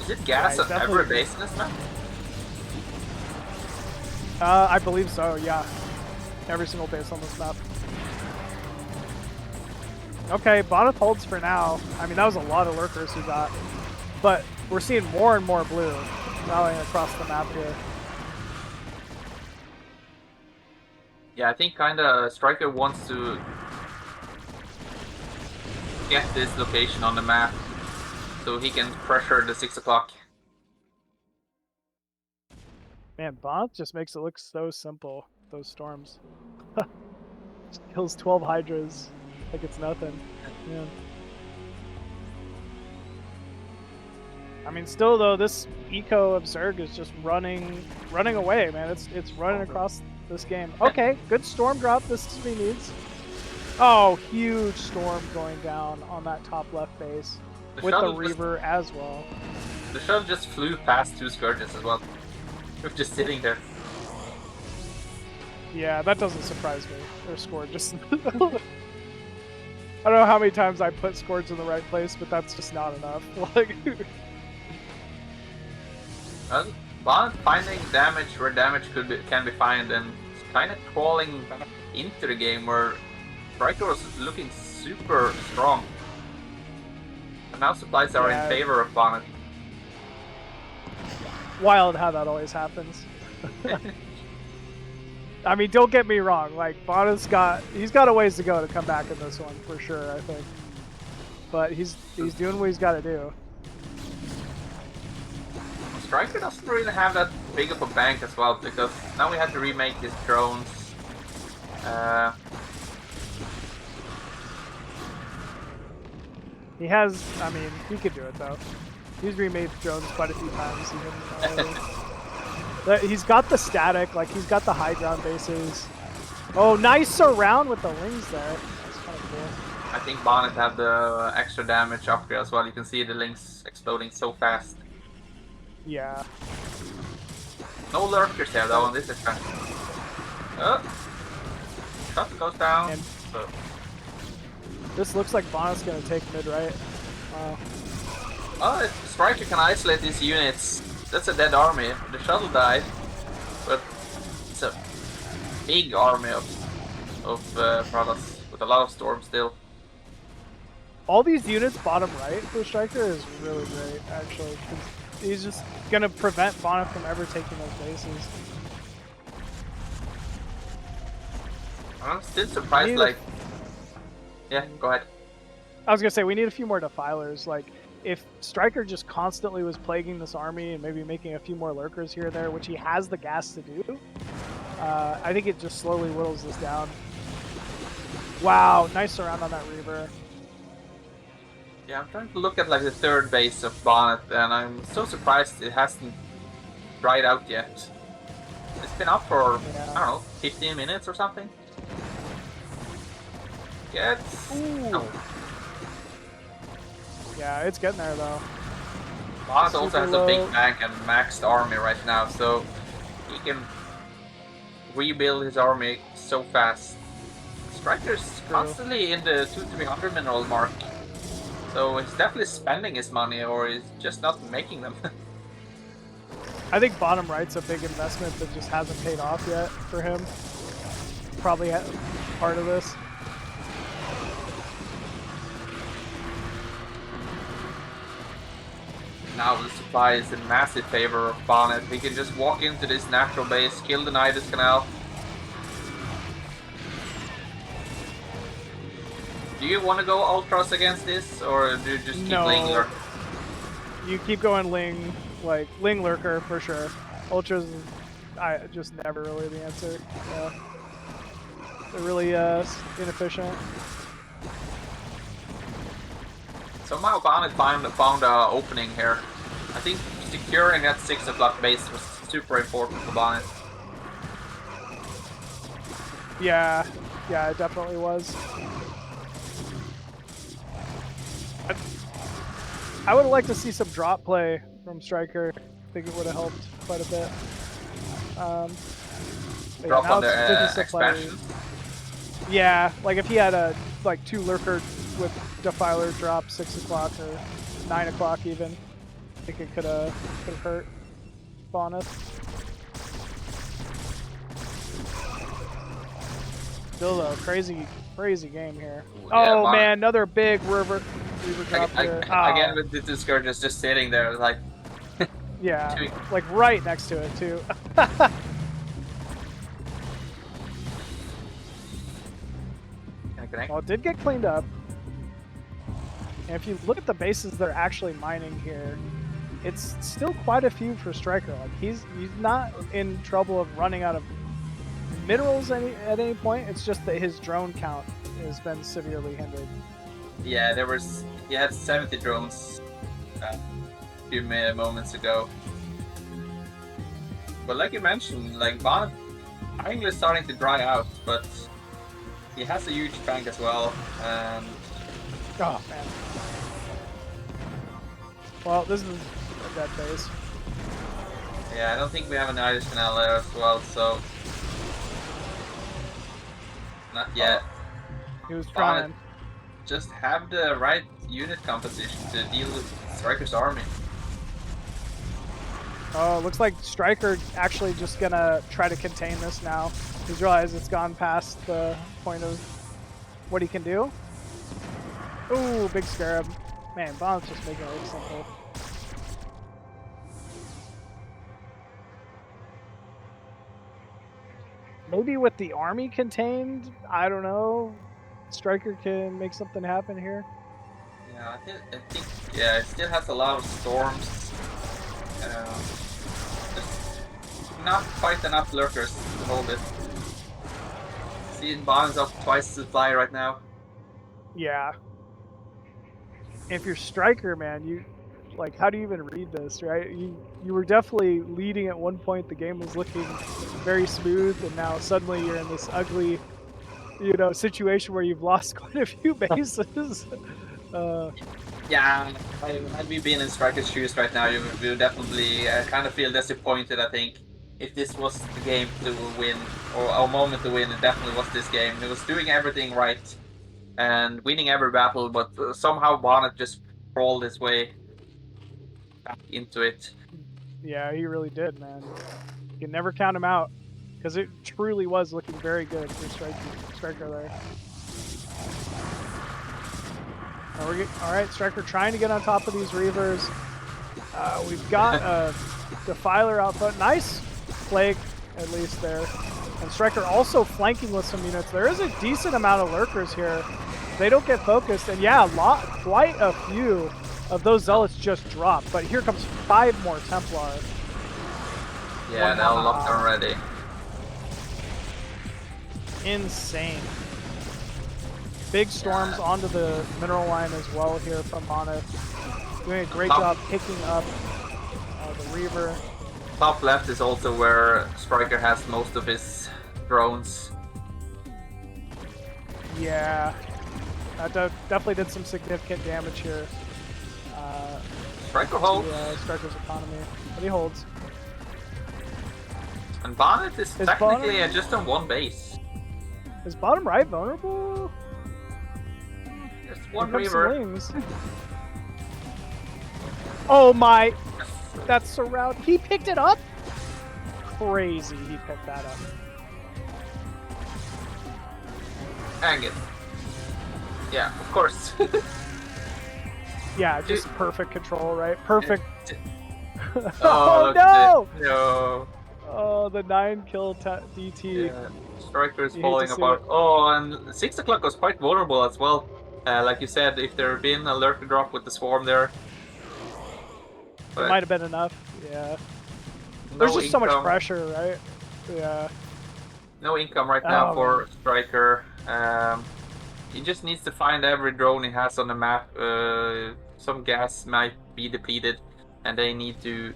Is it gas at every base in this map? I believe so, yeah. Every single base on this map. Okay, Bonth holds for now. I mean, that was a lot of lurkers he got. But we're seeing more and more blue rallying across the map here. Yeah, I think kinda Striker wants to get this location on the map so he can pressure the 6 o'clock. Man, Bonth just makes it look so simple, those storms. Just kills 12 Hydras like it's nothing. Yeah. I mean, still though, this eco of Zerg is just running away, man. It's running across this game. Okay, good storm drop. This is what he needs. Oh, huge storm going down on that top left base with the Reaver as well. The shuttle just flew past 2 Scourges as well. Just sitting there. Yeah, that doesn't surprise me. Their score just... I don't know how many times I put Scourge in the right place, but that's just not enough. Like, Bonth finding damage where damage can be found and kind of crawling back into the game where Striker was looking super strong. And now supplies are in favor of Bonth. Wild how that always happens. I mean, don't get me wrong. Like Bonth's he's got a ways to go to come back in this one for sure. I think, but he's doing what he's got to do. Striker doesn't really have that big of a bank as well because now we have to remake his drones. He has. I mean, he could do it though. He's remade drones quite a few times. He's got the static, like he's got the high ground bases. Oh, nice surround with the wings there. That's kind of cool. I think Bonth had the extra damage upgrade as well. You can see the links exploding so fast. Yeah. No lurkers there though, and this is fast. Shuttle goes down. And this looks like Bonth's gonna take mid right. Wow. Oh, if Striker can isolate these units. That's a dead army. The shuttle died, but it's a big army of Protoss with a lot of storms still. All these units bottom right for Striker is really great, actually. He's just gonna prevent Bonth from ever taking those bases. I'm still surprised. Like, yeah, go ahead. I was gonna say we need a few more defilers. Like, if Striker just constantly was plaguing this army and maybe making a few more lurkers here or there, which he has the gas to do, I think it just slowly whittles this down. Wow, nice surround on that Reaver. Yeah, I'm trying to look at like the third base of Bonth, and I'm so surprised it hasn't dried out yet. It's been up for, I don't know, 15 minutes or something. No. Yeah, it's getting there though. Bonth also has a big bank and maxed army right now, so he can rebuild his army so fast. Striker's constantly in the 200-300 mineral mark, so he's definitely spending his money, or he's just not making them. I think bottom right's a big investment that just hasn't paid off yet for him. Probably part of this. Now the supply is in massive favor of Bonnet. He can just walk into this natural base, kill the Nidus Canal. Do you want to go Ultras against this, or do you just keep Lingler? You keep going Ling, like Ling Lurker for sure. Ultras, I just never really the answer. Yeah. They're really inefficient. Somehow Bonnet found an opening here. I think securing that 6 o'clock base was super important for Bonnet. Yeah, it definitely was. I would have liked to see some drop play from Striker. I think it would have helped quite a bit. Drop on the expansion. Yeah, like if he had a 2 Lurker with Defiler drop 6 o'clock or 9 o'clock even, I think it could have hurt Bonnet. Still though, crazy game here. Ooh, oh yeah, man, another big Reaver drop here. Again with the two Scourges just sitting there like... yeah, like right next to it too. Well, it did get cleaned up. And if you look at the bases they're actually mining here, it's still quite a few for Striker. Like he's not in trouble of running out of minerals at any point. It's just that his drone count has been severely hindered. Yeah, he had 70 drones a few moments ago. But like you mentioned, like Bonnet finally starting to dry out, but he has a huge tank as well, and... Oh, man. Well, this is a dead base. Yeah, I don't think we have an Irish Canal there as well, so... Not yet. He was trying. Just have the right unit composition to deal with Striker's army. Oh, looks like Striker actually just gonna try to contain this now. He's realized it's gone past the point of what he can do. Ooh, big scarab. Man, Bonth's just making it look simple. Maybe with the army contained, I don't know, Striker can make something happen here. Yeah, I think yeah, it still has a lot of storms. Just not quite enough lurkers to hold it. Seeing Bonds up twice the supply right now. Yeah. If you're Striker, man, you like, how do you even read this, right? You were definitely leading at one point. The game was looking very smooth, and now suddenly you're in this ugly, situation where you've lost quite a few bases. Yeah, had we been in Striker's shoes right now, you would definitely kind of feel disappointed, I think. If this was the game to win, or a moment to win, it definitely was this game. He was doing everything right and winning every battle, but somehow Bonnet just crawled his way back into it. Yeah, he really did, man. You can never count him out, because it truly was looking very good for Striker there. Alright, Striker trying to get on top of these Reavers. We've got a Defiler output. Nice Plague, at least there. And Striker also flanking with some units. There is a decent amount of lurkers here. They don't get focused, and yeah, quite a few of those Zealots just dropped. But here comes 5 more Templar. Yeah, now locked already. Insane. Big storms onto the mineral line as well here from Bonth. Doing a great job picking up the Reaver. Top left is also where Striker has most of his drones. Yeah, that definitely did some significant damage here. Striker holds. Striker's economy, but he holds. And Bonnet is technically just on one base. Is bottom right vulnerable? Just one Reaver. Oh my! That's surround. He picked it up? Crazy, he picked that up. Hang it. Yeah, of course. Yeah, just perfect control, right? Perfect Oh, look no! at it. No. Oh, the 9-kill DT. Yeah. Striker is You hate to falling see apart. it. Oh, and 6 o'clock was quite vulnerable as well. Like you said, if there had been a lurker drop with the swarm there. It But might have been enough. Yeah. no There's just so much income. pressure, right? Yeah. No income right now Oh, for man. Striker. He just needs to find every drone he has on the map. Some gas might be depleted, and they need to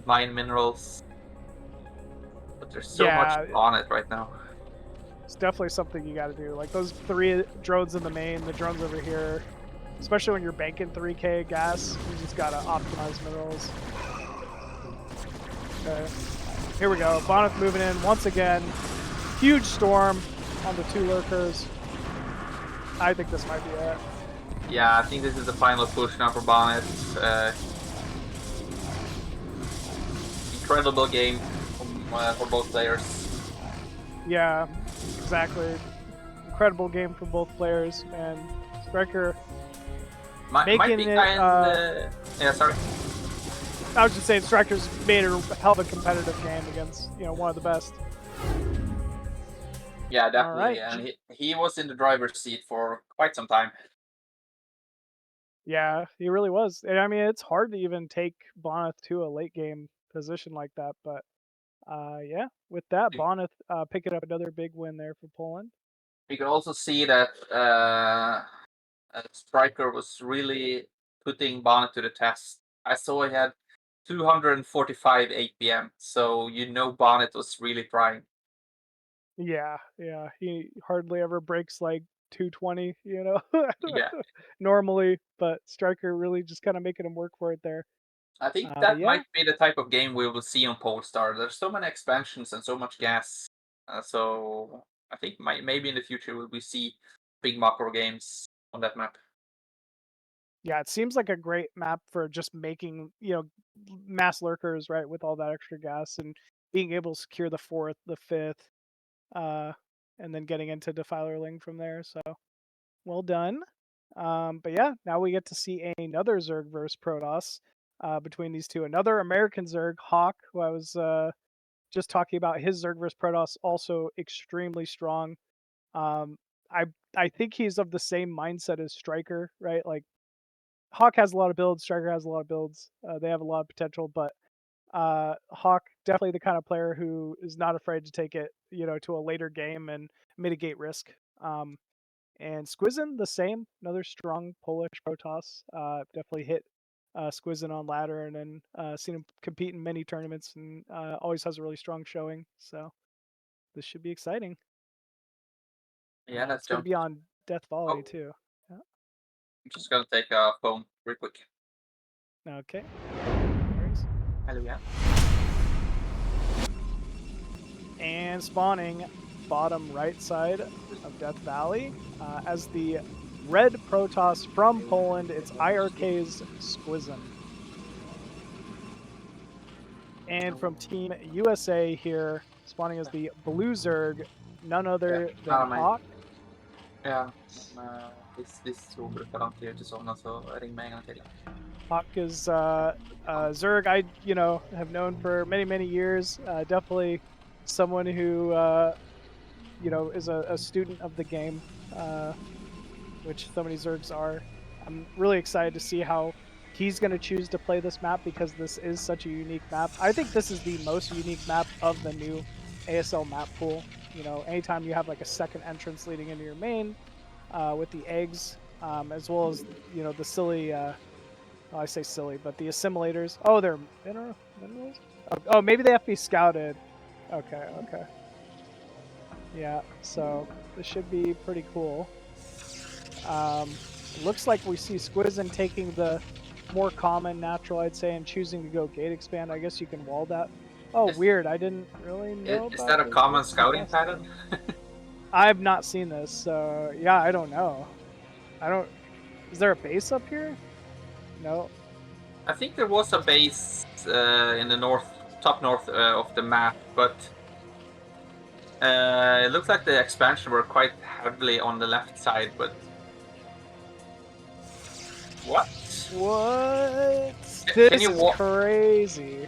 mine minerals. But there's so much Yeah, on it right now. it's definitely something you got to do. Like those 3 drones in the main, the drones over here, especially when you're banking 3K gas, you just got to optimize minerals. Okay. Here we go. Bonth moving in once again. Huge storm on the 2 lurkers. I think this might be it. Yeah, I think this is the final push now for Bonnet. Incredible game for both players. Yeah, exactly. Incredible game for both players, man. Striker Might making be it. kind. Yeah, sorry. I was just saying, Striker's made a hell of a competitive game against one of the best. Yeah, definitely. All right. And he was in the driver's seat for quite some time. Yeah, he really was. And I mean, it's hard to even take Bonth to a late game position like that. But yeah, with that, Bonth picking up another big win there for Poland. We could also see that Striker was really putting Bonnet to the test. I saw he had 245 APM, so Bonnet was really trying. Yeah, he hardly ever breaks like 220, Yeah. normally, but Striker really just kind of making him work for it there. I think But that yeah, might be the type of game we will see on Polestar. There's so many expansions and so much gas. So I think maybe in the future we see big macro games on that map. yeah, it seems like a great map for just making, mass lurkers, right, with all that extra gas and being able to secure the 4th, the 5th, and then getting into Defilerling from there. So well done. But yeah, now we get to see another Zerg versus Protoss between these two. Another American Zerg, Hawk, who I was just talking about. His Zerg versus Protoss also extremely strong. I think he's of the same mindset as Striker, right? Like Hawk has a lot of builds, Striker has a lot of builds. They have a lot of potential, but Hawk definitely the kind of player who is not afraid to take it, to a later game and mitigate risk. And Squizen the same, another strong Polish Protoss. Definitely hit Squizen on ladder and then seen him compete in many tournaments and always has a really strong showing. So this should be exciting. Yeah, that's it's going to be on Death Volley too. Yeah. I'm just gonna take a phone real quick. Okay. No worries. Hello, yeah. And spawning bottom right side of Death Valley as the red Protoss from Poland. It's IRK's Squizen. And from Team USA here, spawning as the blue Zerg, none other than Hawk. Ja, visst så brukar han till sådana, så ring mig en gång till. Hawk is Zerg I have known for many years. Definitely someone who is a student of the game, which so many Zergs are. I'm really excited to see how he's going to choose to play this map because this is such a unique map. I think this is the most unique map of the new ASL map pool. Anytime you have like a second entrance leading into your main with the eggs, as well as the silly. Well, I say silly, but the assimilators. Oh, they're minerals. Oh, maybe they have to be scouted. Okay. Yeah, so this should be pretty cool. Looks like we see Squizen taking the more common natural, I'd say, and choosing to go gate expand. I guess you can wall that. Oh, weird. I didn't really know about Is that a this. common scouting pattern? I've not seen this, so yeah, I don't know. Is there a base up here? No. I think there was a base in the top north of the map, but it looks like the expansion were quite heavily on the left side, but what? What? Can This you is walk? crazy.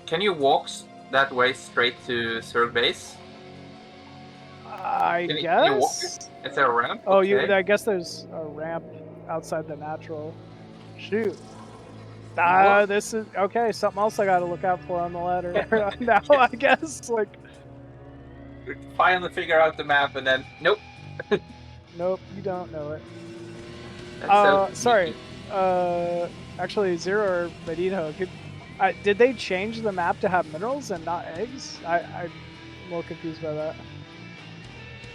Can you walk that way straight to third base? I Can you walk guess. it? Is there a ramp? Oh, Okay. I guess there's a ramp outside the natural. Shoot. What? This is okay. Something else I got to look out for on the ladder now. I guess like. Finally figure out the map and then nope. Nope, you don't know it. That's so Sorry. sneaky. Actually, Zero or Medino, did they change the map to have minerals and not eggs? I'm a little confused by that.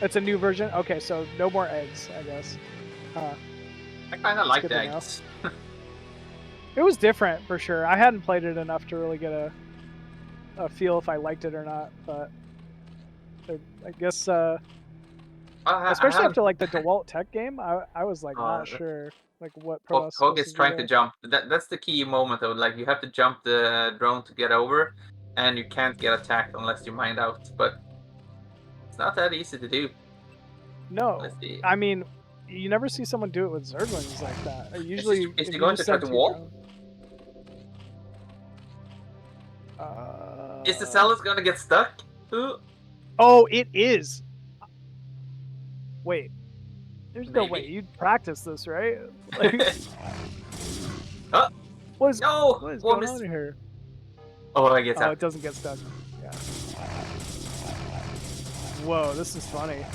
It's a new version? Okay, so no more eggs, I guess. I kind of like good the to know. eggs. It was different for sure. I hadn't played it enough to really get a feel if I liked it or not, but I guess especially after like the DeWalt Tech game, I was like not sure like what Protoss Hog is trying to there. jump. That's the key moment though. Like you have to jump the drone to get over, and you can't get attacked unless you mine out. But it's not that easy to do. No, Let's see. I mean, you never see someone do it with Zerglings like that. Usually, Is if he you going just to try send to two wall? Is the Zealous gonna get stuck? Ooh. Oh, it is. Wait, there's no Maybe. way you'd practice this, right? Like, what is going on here? Oh, I get it doesn't get stuck. Yeah. Whoa, this is funny.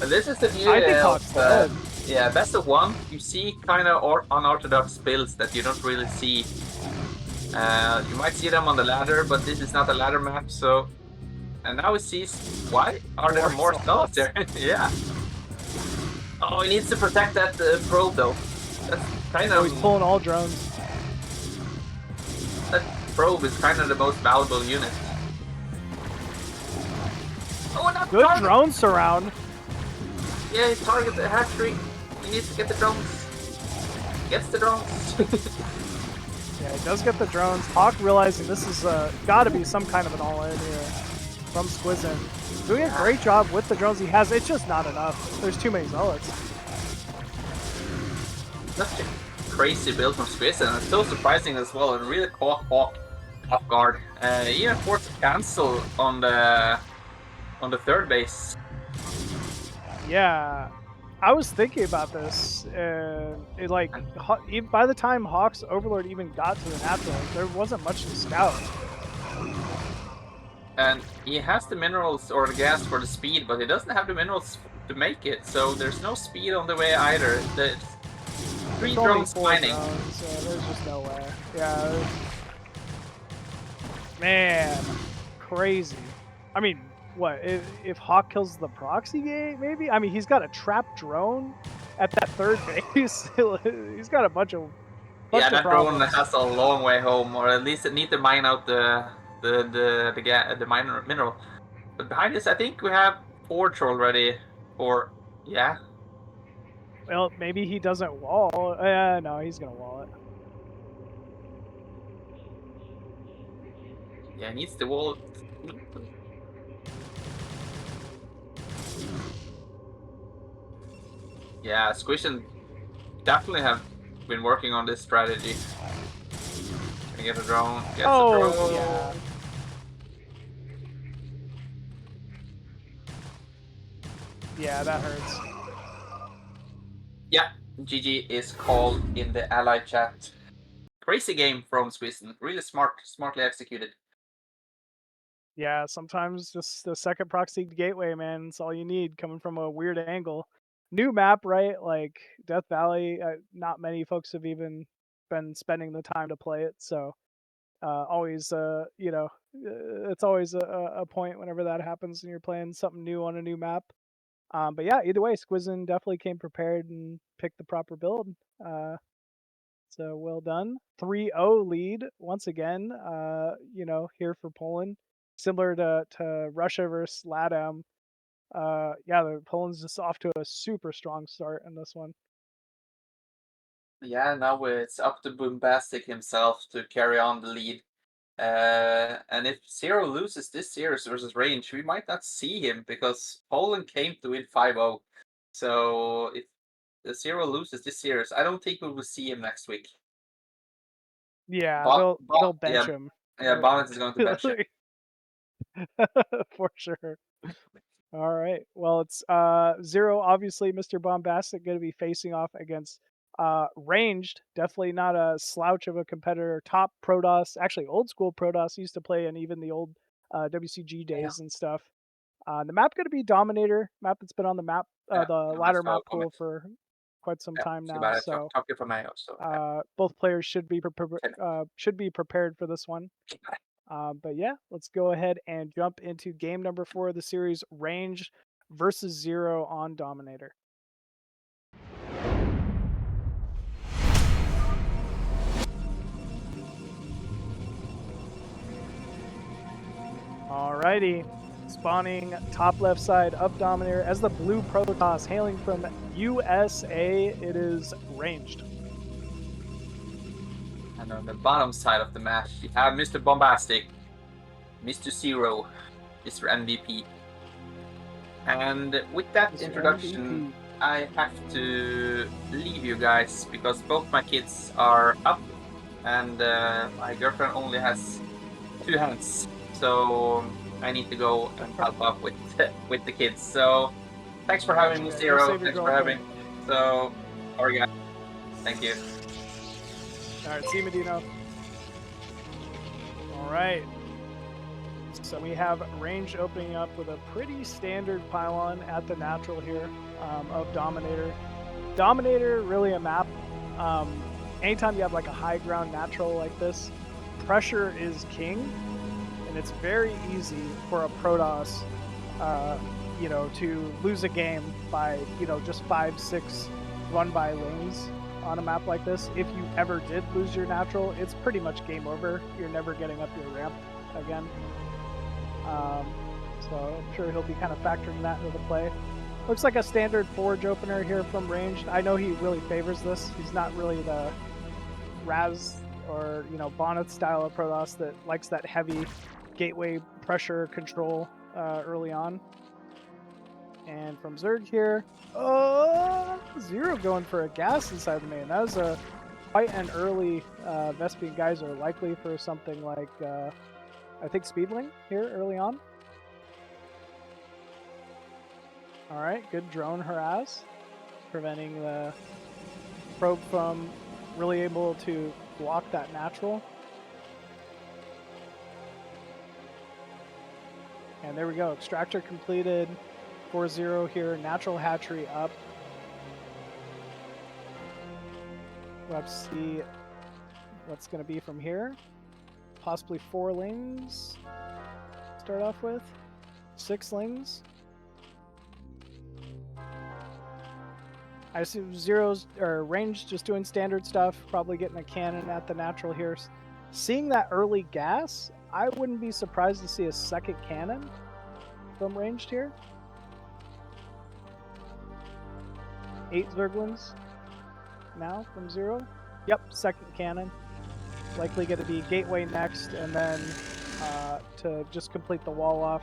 This is the beauty I think Hawk's dead. Yeah, best of one. You see kind of unorthodox builds that you don't really see. You might see them on the ladder, but this is not a ladder map, so. And now he sees why are there more stalls there? Yeah. Oh, he needs to protect that probe though. That's kind of. He's pulling all drones. That probe is kind of the most valuable unit. Oh, not good target. Drone surround. Yeah, he targets the hatchery. He needs to get the drones. Gets the drones. Yeah, he does get the drones. Hawk realizing this is got to be some kind of an all-in here from Squizen. Doing a great job with the drones he has. It's just not enough. There's too many zealots. Such a crazy build from Squizen, and it's so surprising as well, and really caught Hawk off guard. Even forced to cancel on the third base. Yeah, I was thinking about this, and it like by the time Hawk's Overlord even got to the natural, there wasn't much to scout. And he has the minerals or the gas for the speed, but he doesn't have the minerals to make it, so there's no speed on the way either. The 3 drones mining. So there's just no way. Yeah. Man, crazy. I mean, what if Hawk kills the proxy gate? Maybe. I mean, he's got a trap drone at that third base. He's got a bunch of that problems. drone has a long way home, or at least it needs to mine out the mineral. But behind this, I think we have Forge already. Or yeah. Well, maybe he doesn't wall. No, he's gonna wall it. Yeah, he needs the wall. Yeah, Squizen definitely have been working on this strategy. Gonna get a drone. Gets a drone. Yeah. Yeah, that hurts. Yeah, GG is called in the ally chat. Crazy game from Squizen. Really smartly executed. Yeah, sometimes just the second proxy gateway, man. It's all you need coming from a weird angle. New map, right? Like Death Valley. Not many folks have even been spending the time to play it, so always, it's always a point whenever that happens and you're playing something new on a new map. But yeah, either way, Squizen definitely came prepared and picked the proper build. So well done. 3-0 lead once again. Here for Poland, similar to Russia versus LATAM. The Poland's just off to a super strong start in this one. Yeah, now it's up to Bombastic himself to carry on the lead. And if Zero loses this series versus Range, we might not see him because Poland came to win 5-0. So if the Zero loses this series, I don't think we will see him next week. Yeah, Bo- they'll bench yeah, him. yeah, Bonth is going to bench him. For sure. All right. Well, it's Zero, obviously, Mr. Bombastic, going to be facing off against Ranged. Definitely not a slouch of a competitor. Top Protoss, actually old school Protoss, used to play in even the old WCG days and stuff. The map going to be Dominator, map that's been on the map, Yeah, the I ladder saw a map pool comment. for quite some time See now. about it. So Talk for my house. So yeah. both players should be prepared for this one. But yeah, let's go ahead and jump into game number 4 of the series, Ranged versus Zero on Dominator. Alrighty, spawning top left side of Dominator as the blue Protoss hailing from USA. It is Ranged. And on the bottom side of the map, we have Mr. Bombastic, Mr. Zero, Mr. MVP. And with that Mr. introduction, MVP. I have to leave you guys because both my kids are up and my girlfriend only has 2 hands. So I need to go and help up with the kids. So thanks for having me, Yeah, go Zero. save your Thanks for having. girlfriend. So, sorry guys. Thank you. Alright, see you, Medino. Alright. So we have Range opening up with a pretty standard pylon at the natural here of Dominator. Dominator, really a map. Anytime you have like a high ground natural like this, pressure is king, and it's very easy for a Protoss, to lose a game by, just 5-6 run by lanes on a map like this. If you ever did lose your natural, it's pretty much game over. You're never getting up your ramp again. So I'm sure he'll be kind of factoring that into the play. Looks like a standard forge opener here from Ranged. I know he really favors this. He's not really the Raz or Bonth style of Protoss that likes that heavy gateway pressure control early on. And from Zerg here, Zero going for a gas inside the main. That was quite an early Vespian Geyser, likely for something like I think Speedling here early on. Alright, good drone harass, preventing the probe from really able to block that natural. And there we go, extractor completed, 4-0 here, natural hatchery up. Let's see what's going to be from here. Possibly 4 lings, start off with, 6 lings. I assume Zero's or Range just doing standard stuff, probably getting a cannon at the natural here. Seeing that early gas, I wouldn't be surprised to see a second cannon from Ranged here. 8 Zerglings now from Zero. Yep, second cannon. Likely going to be gateway next, and then to just complete the wall off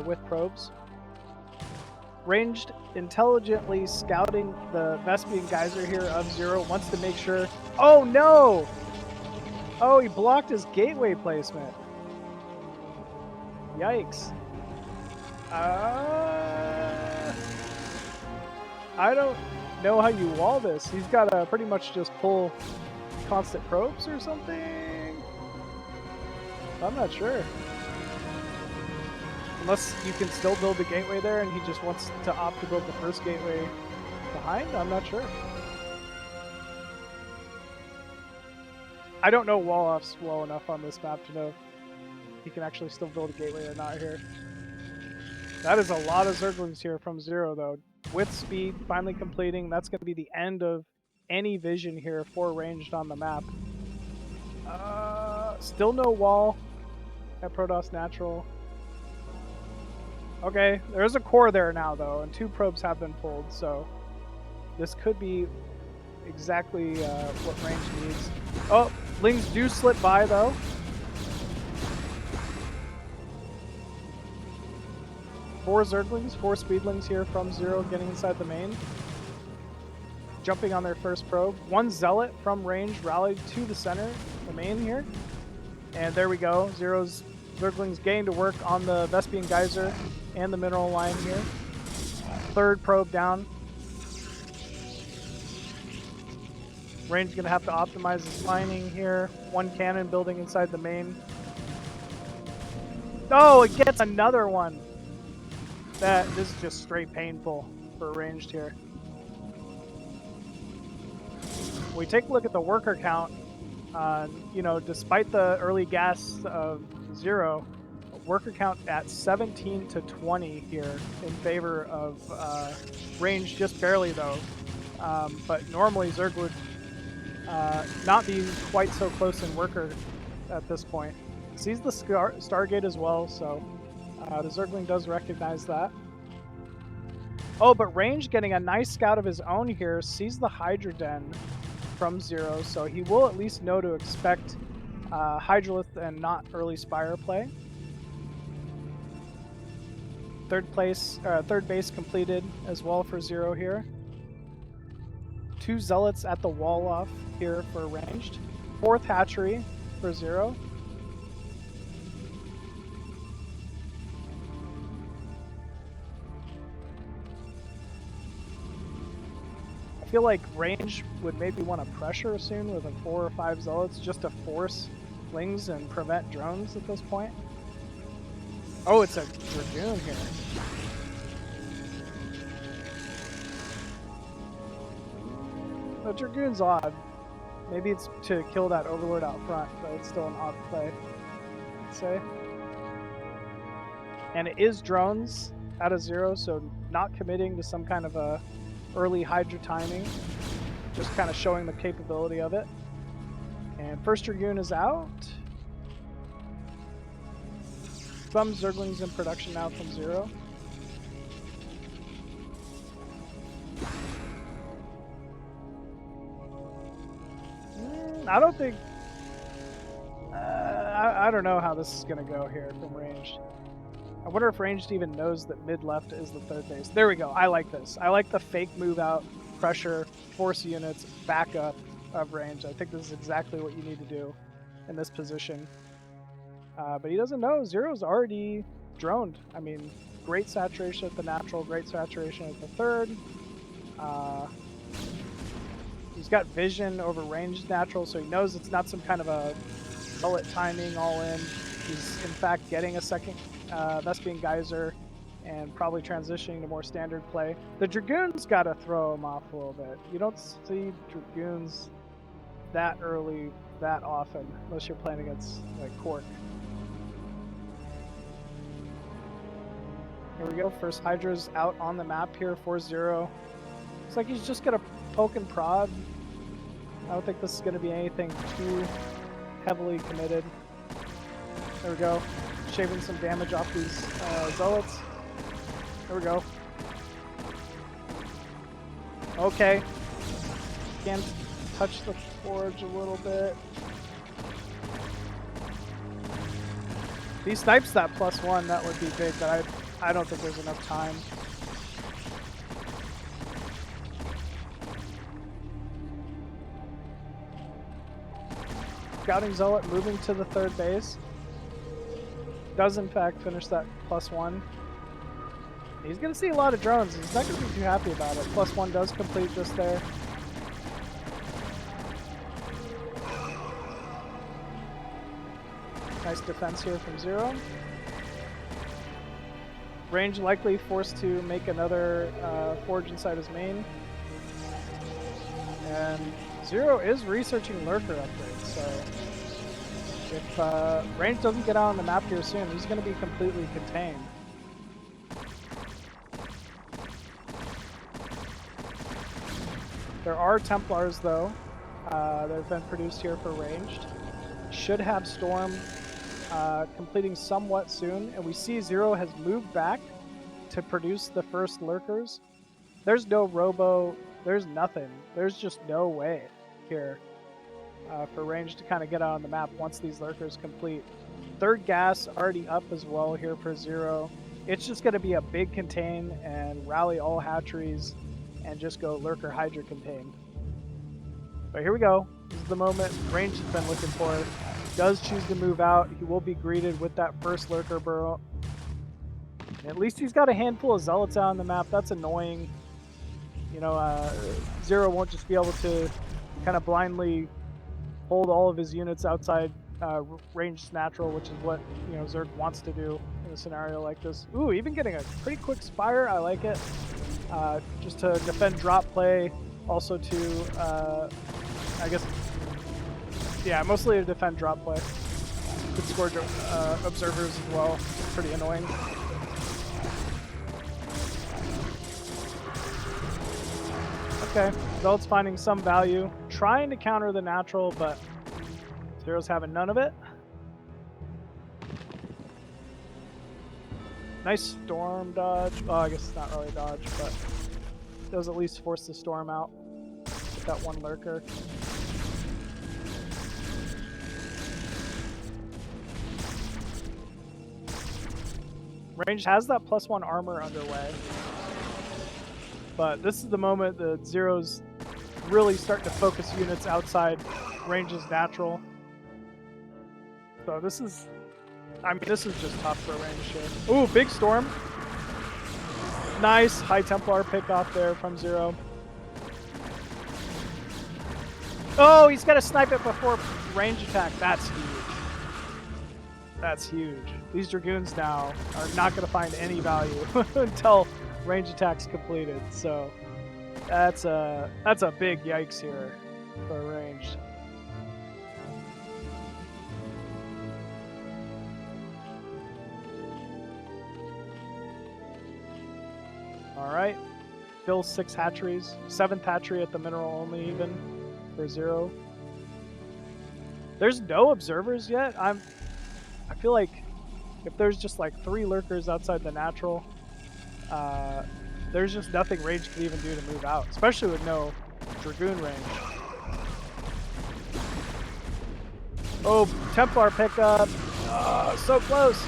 with probes. Ranged intelligently scouting the Vespian Geyser here of Zero, wants to make sure. Oh no! Oh, he blocked his gateway placement. Yikes. I don't know how you wall this. He's got to pretty much just pull constant probes or something? I'm not sure. Unless you can still build the gateway there and he just wants to opt to build the first gateway behind? I'm not sure. I don't know wall offs well enough on this map to know if he can actually still build a gateway or not here. That is a lot of Zerglings here from Zero though. With speed, finally completing. That's going to be the end of any vision here for Ranged on the map. Still no wall at Protoss Natural. Okay, there's a core there now though, and 2 probes have been pulled, so this could be exactly what Ranged needs. Oh, lings do slip by though. Four Zerglings, 4 Speedlings here from Zero getting inside the main. jumping on their first probe. One Zealot from range rallied to the center, the main here. And there we go. Zero's Zerglings getting to work on the Vespian Geyser and the mineral line here. Third probe down. Range gonna have to optimize his mining here. One cannon building inside the main. Oh, it gets another one. This is just straight painful for ranged here. We take a look at the worker count. You know, despite the early gas of 0, worker count at 17 to 20 here in favor of range, just barely though. But normally Zerg would not be quite so close in worker at this point. Sees the Stargate as well, so the Zergling does recognize that. Oh, but range getting a nice scout of his own here, sees the Hydra Den from 0, so he will at least know to expect Hydralith and not early Spire play. Third base completed as well for 0 here. 2 Zealots at the wall off here for ranged. 4th hatchery for 0. I feel like range would maybe want to pressure soon with a 4 or 5 Zealots just to force flings and prevent drones at this point. Oh, it's a Dragoon here. The Dragoon's odd. Maybe it's to kill that Overlord out front, but it's still an odd play, I'd say. And it is drones out of 0, so not committing to some kind of a early Hydra timing, just kind of showing the capability of it. And first Dragoon is out. Some Zerglings in production now from 0. I don't think... I don't know how this is going to go here from ranged. I wonder if ranged even knows that mid-left is the third base. There we go. I like this. I like the fake move out, pressure, force units, backup of range. I think this is exactly what you need to do in this position. But he doesn't know. 0's already droned. I mean, great saturation at the natural, great saturation at the third. He's got vision over ranged natural, so he knows it's not some kind of a bullet timing all in. He's in fact getting a second Vespian Geyser and probably transitioning to more standard play. The Dragoon's got to throw him off a little bit. You don't see Dragoons that early that often, unless you're playing against like Cork. Here we go, first Hydra's out on the map here, 4-0. Looks like he's just gonna poke and prod. I don't think this is gonna be anything too heavily committed. There we go, shaving some damage off these Zealots. There we go. Okay. Can touch the forge a little bit. If he snipes that +1, that would be big, but I don't think there's enough time. Scouting Zealot moving to the third base. Does in fact finish that +1. He's going to see a lot of drones. He's not going to be too happy about it. +1 does complete just there. Nice defense here from 0. Range likely forced to make another forge inside his main. And 0 is researching lurker upgrades, so if range doesn't get out on the map here soon, he's going to be completely contained. There are Templars though that have been produced here for ranged. Should have Storm completing somewhat soon, and we see 0 has moved back to produce the first lurkers. There's no robo, there's nothing. There's just no way here for range to kind of get out on the map once these lurkers complete. Third gas already up as well here for 0. It's just going to be a big contain and rally all hatcheries and just go Lurker Hydra contained. But here we go. This is the moment Range has been looking for. Does choose to move out. He will be greeted with that first Lurker burrow. And at least he's got a handful of Zealots out on the map. That's annoying. You know, Zero won't just be able to kind of blindly hold all of his units outside ranged natural, which is what, you know, Zerg wants to do in a scenario like this. Ooh, even getting a pretty quick Spire. I like it. Just to defend drop play. Also to, I guess, yeah, mostly to defend drop play. Could score observers as well. Pretty annoying. Okay, Zealot's finding some value. Trying to counter the natural, but Zero's having none of it. Nice storm dodge. Oh, I guess it's not really a dodge, but it does at least force the storm out with that one Lurker. Range has that +1 armor underway. But this is the moment that Zero's really starting to focus units outside Range's natural. So this is, I mean, this is just tough for Range here. Ooh, big storm. Nice High Templar pick off there from Zero. Oh, he's got to snipe it before range attack. That's huge. That's huge. These Dragoons now are not going to find any value until range attack's completed. So that's a big yikes here for range. All right, fill 6 hatcheries, 7th hatchery at the mineral only even for Zero. There's no observers yet. I feel like if there's just like 3 lurkers outside the natural, there's just nothing range could even do to move out, especially with no Dragoon range. Oh, Templar pickup. So close.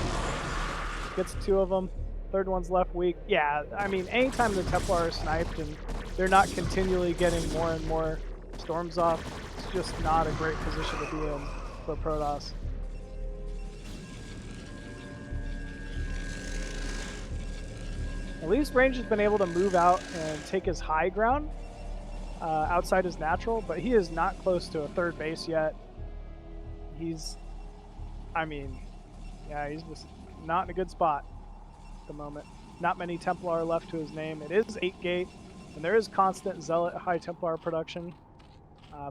Gets 2 of them. 3rd one's left weak. Yeah, I mean, anytime the Templar are sniped and they're not continually getting more and more storms off, it's just not a great position to be in for Protoss. At least Range has been able to move out and take his high ground outside his natural, but he is not close to a 3rd base yet. He's, I mean, yeah, he's just not in a good spot at the moment. Not many Templar left to his name. It is 8 gate, and there is constant Zealot High Templar production,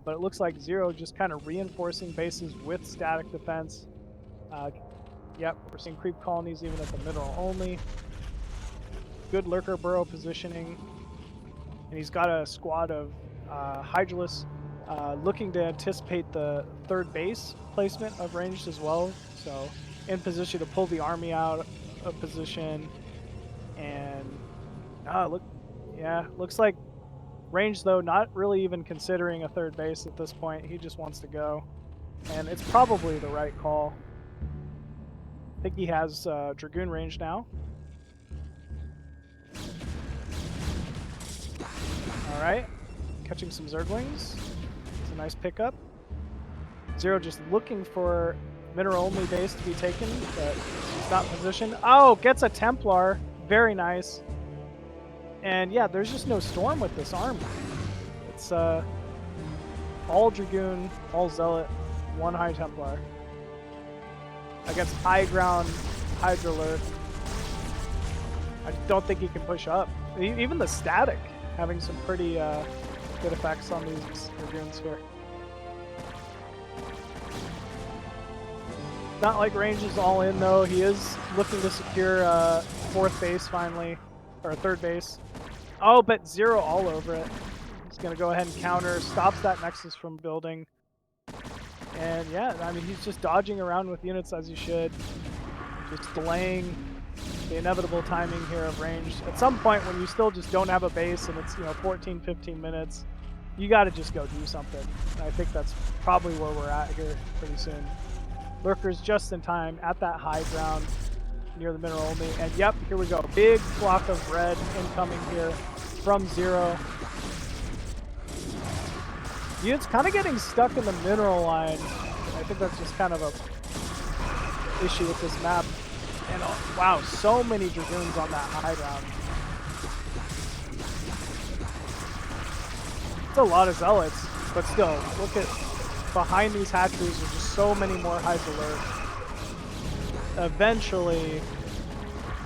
but it looks like Zero just kind of reinforcing bases with static defense. Yep, we're seeing creep colonies even at the mineral only. Good lurker burrow positioning, and he's got a squad of Hydralists looking to anticipate the 3rd base placement of ranged as well, so in position to pull the army out of position. And looks like Range though not really even considering a 3rd base at this point. He just wants to go, and it's probably the right call. I think he has Dragoon range now. Alright, catching some Zerglings. It's a nice pickup. Zero just looking for mineral only base to be taken, but it's not positioned. Oh, gets a Templar. Very nice. And yeah, there's just no storm with this army. It's all Dragoon, all Zealot, 1 High Templar. Against high ground Hydra Lurk. I don't think he can push up. Even the static having some pretty good effects on these Dragoons here. Not like Range is all in though. He is looking to secure 4th base finally, or 3rd base. Oh, but Zero all over it. He's gonna go ahead and counter, stops that Nexus from building. And yeah, I mean, he's just dodging around with units as he should. Just delaying the inevitable timing here of Range. At some point when you still just don't have a base and it's, 14, 15 minutes, you gotta just go do something. And I think that's probably where we're at here pretty soon. Lurkers just in time at that high ground near the mineral only. And yep, here we go. Big block of red incoming here from Zero. Unit's kind of getting stuck in the mineral line. I think that's just kind of a issue with this map. And wow, so many Dragoons on that high ground. It's a lot of Zealots, but still, look at behind these hatcheries, there's just so many more hides alert. Eventually,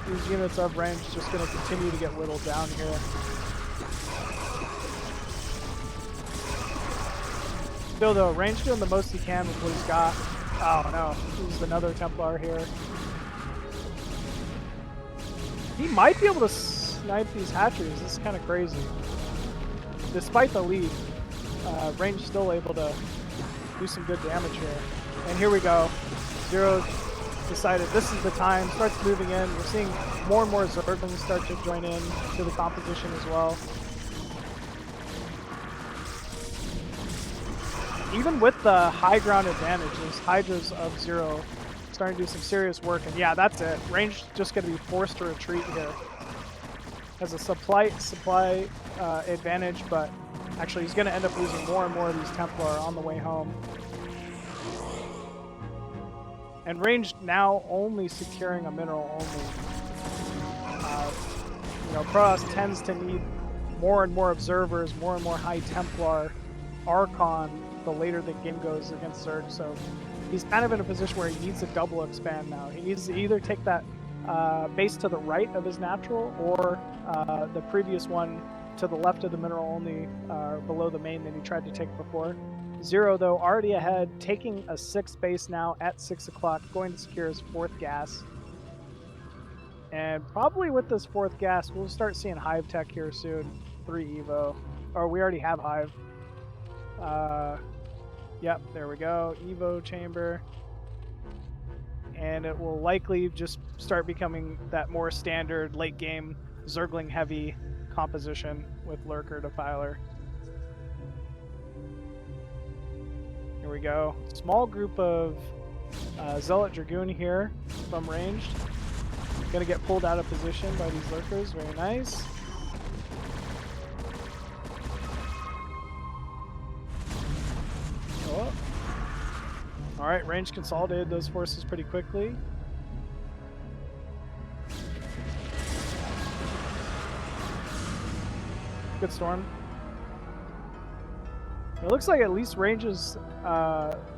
these units of range are just going to continue to get whittled down here. Still though, range doing the most he can with what he's got. Oh no, there's another Templar here. He might be able to snipe these hatcheries. This is kind of crazy. Despite the lead, range still able to do some good damage here. And here we go. Zero decided this is the time, starts moving in. We're seeing more and more Zerglings start to join in to the composition as well. Even with the high ground advantage, these Hydras of Zero starting to do some serious work. And yeah, that's it. Range just going to be forced to retreat here. Has a supply advantage, but actually he's going to end up losing more and more of these Templar on the way home. And range now only securing a mineral only. You know, Protoss tends to need more and more observers, more and more high Templar, Archon, the later the game goes against Zerg. So he's kind of in a position where he needs to double expand now. He needs to either take that base to the right of his natural, or the previous one to the left of the mineral only, below the main that he tried to take before. Zero, though, already ahead, taking a 6th base now at 6 o'clock, going to secure his 4th gas. And probably with this 4th gas, we'll start seeing Hive Tech here soon. 3 Evo. Or we already have Hive. Yep, there we go. Evo chamber. And it will likely just start becoming that more standard late game Zergling heavy composition with Lurker Defiler. Here we go. Small group of Zealot Dragoon here from ranged. Gonna get pulled out of position by these Lurkers. Very nice. Oh. Alright, range consolidated those forces pretty quickly. Good storm. It looks like at least range has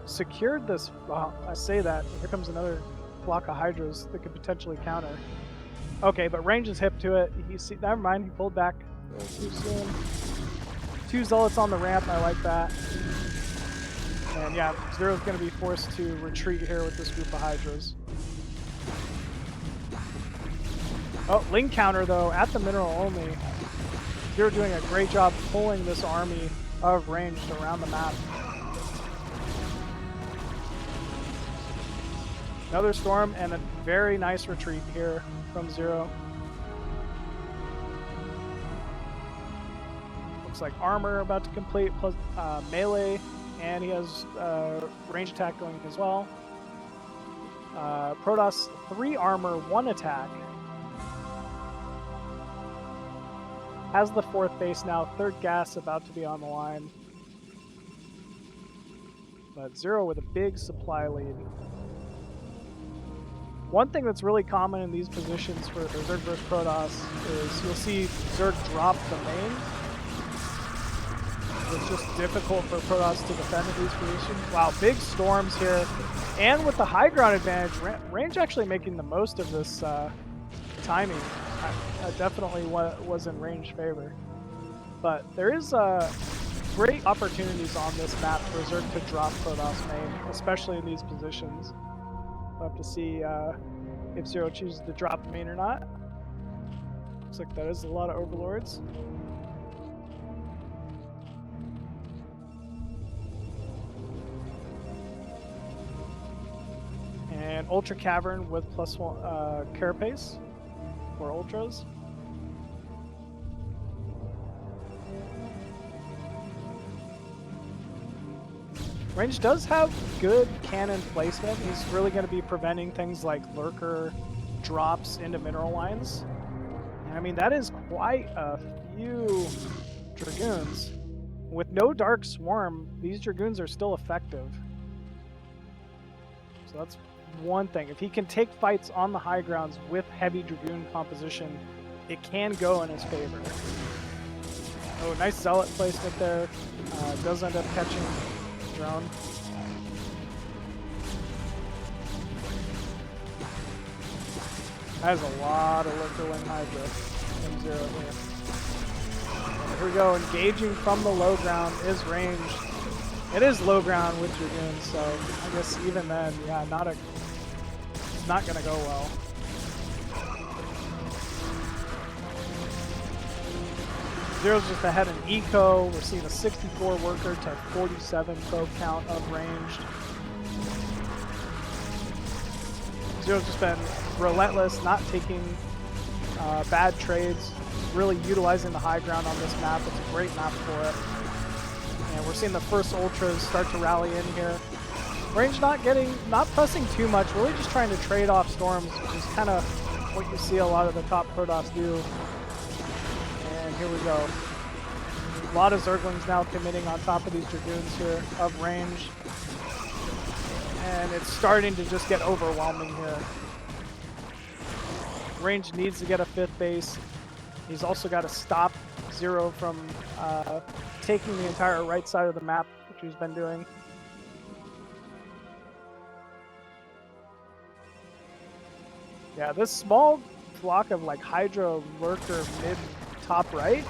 secured this. Well, I say that. Here comes another block of Hydras that could potentially counter. Okay, but range is hip to it. You see, never mind, he pulled back too soon. 2 Zealots on the ramp, I like that. And yeah, Zero's going to be forced to retreat here with this group of Hydras. Oh, Ling counter though, at the mineral only. Zero doing a great job pulling this army of ranged around the map. Another storm and a very nice retreat here from Zero. Looks like armor about to complete, plus melee, and he has range attack going as well. Protoss 3 armor, 1 attack. Has the 4th base now, 3rd gas about to be on the line. But Zero with a big supply lead. One thing that's really common in these positions for Zerg vs Protoss is you'll see Zerg drop the main. It's just difficult for Protoss to defend in these positions. Wow, big storms here. And with the high ground advantage, range actually making the most of this timing. Definitely was in range favor. But there is great opportunities on this map for Zerg to drop Protoss main, especially in these positions. We'll have to see if Zero chooses to drop main or not. Looks like that is a lot of Overlords. And Ultra Cavern with +1 Carapace for Ultras. Range does have good cannon placement. He's really going to be preventing things like Lurker drops into mineral lines. And I mean, that is quite a few Dragoons. With no Dark Swarm, these Dragoons are still effective. So that's one thing. If he can take fights on the high grounds with heavy Dragoon composition, it can go in his favor. Oh, nice Zealot placement there. Does end up catching drone. That is a lot of Lurker Wing Hydra from Zero here. And here we go, engaging from the low ground is ranged. It is low ground with Dragoons, so I guess even then, yeah, it's not gonna go well. Zero's just ahead in eco. We're seeing a 64 worker to 47 probe count of ranged. Zero's just been relentless, not taking bad trades, really utilizing the high ground on this map. It's a great map for it. And we're seeing the first ultras start to rally in here. Range not pressing too much, really just trying to trade off storms, which is kind of what you see a lot of the top Protoss do. And here we go. A lot of Zerglings now committing on top of these Dragoons here of range. And it's starting to just get overwhelming here. Range needs to get a 5th base. He's also got to stop Zero from taking the entire right side of the map, which he's been doing. Yeah, this small flock of like Hydra Lurker mid top right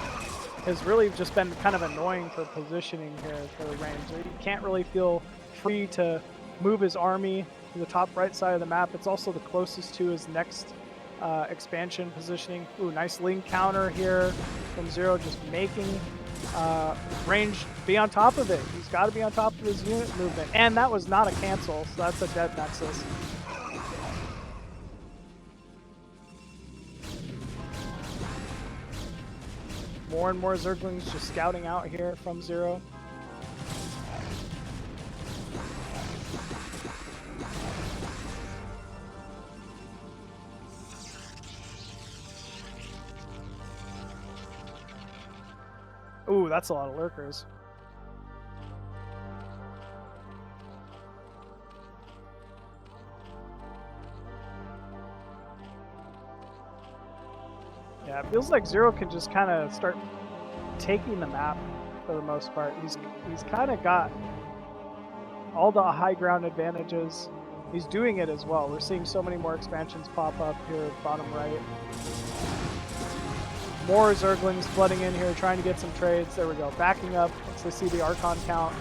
has really just been kind of annoying for positioning here for range. You can't really feel free to move his army to the top right side of the map. It's also the closest to his next expansion positioning. Ooh, nice link counter here from Zero, just making range be on top of it. He's got to be on top of his unit movement. And that was not a cancel, so that's a dead Nexus. More and more Zerglings just scouting out here from Zero. Ooh, that's a lot of Lurkers. Yeah, it feels like Zero can just kind of start taking the map for the most part. He's kind of got all the high ground advantages. He's doing it as well. We're seeing so many more expansions pop up here bottom right. More Zerglings flooding in here, trying to get some trades. There we go, backing up once they see the Archon count.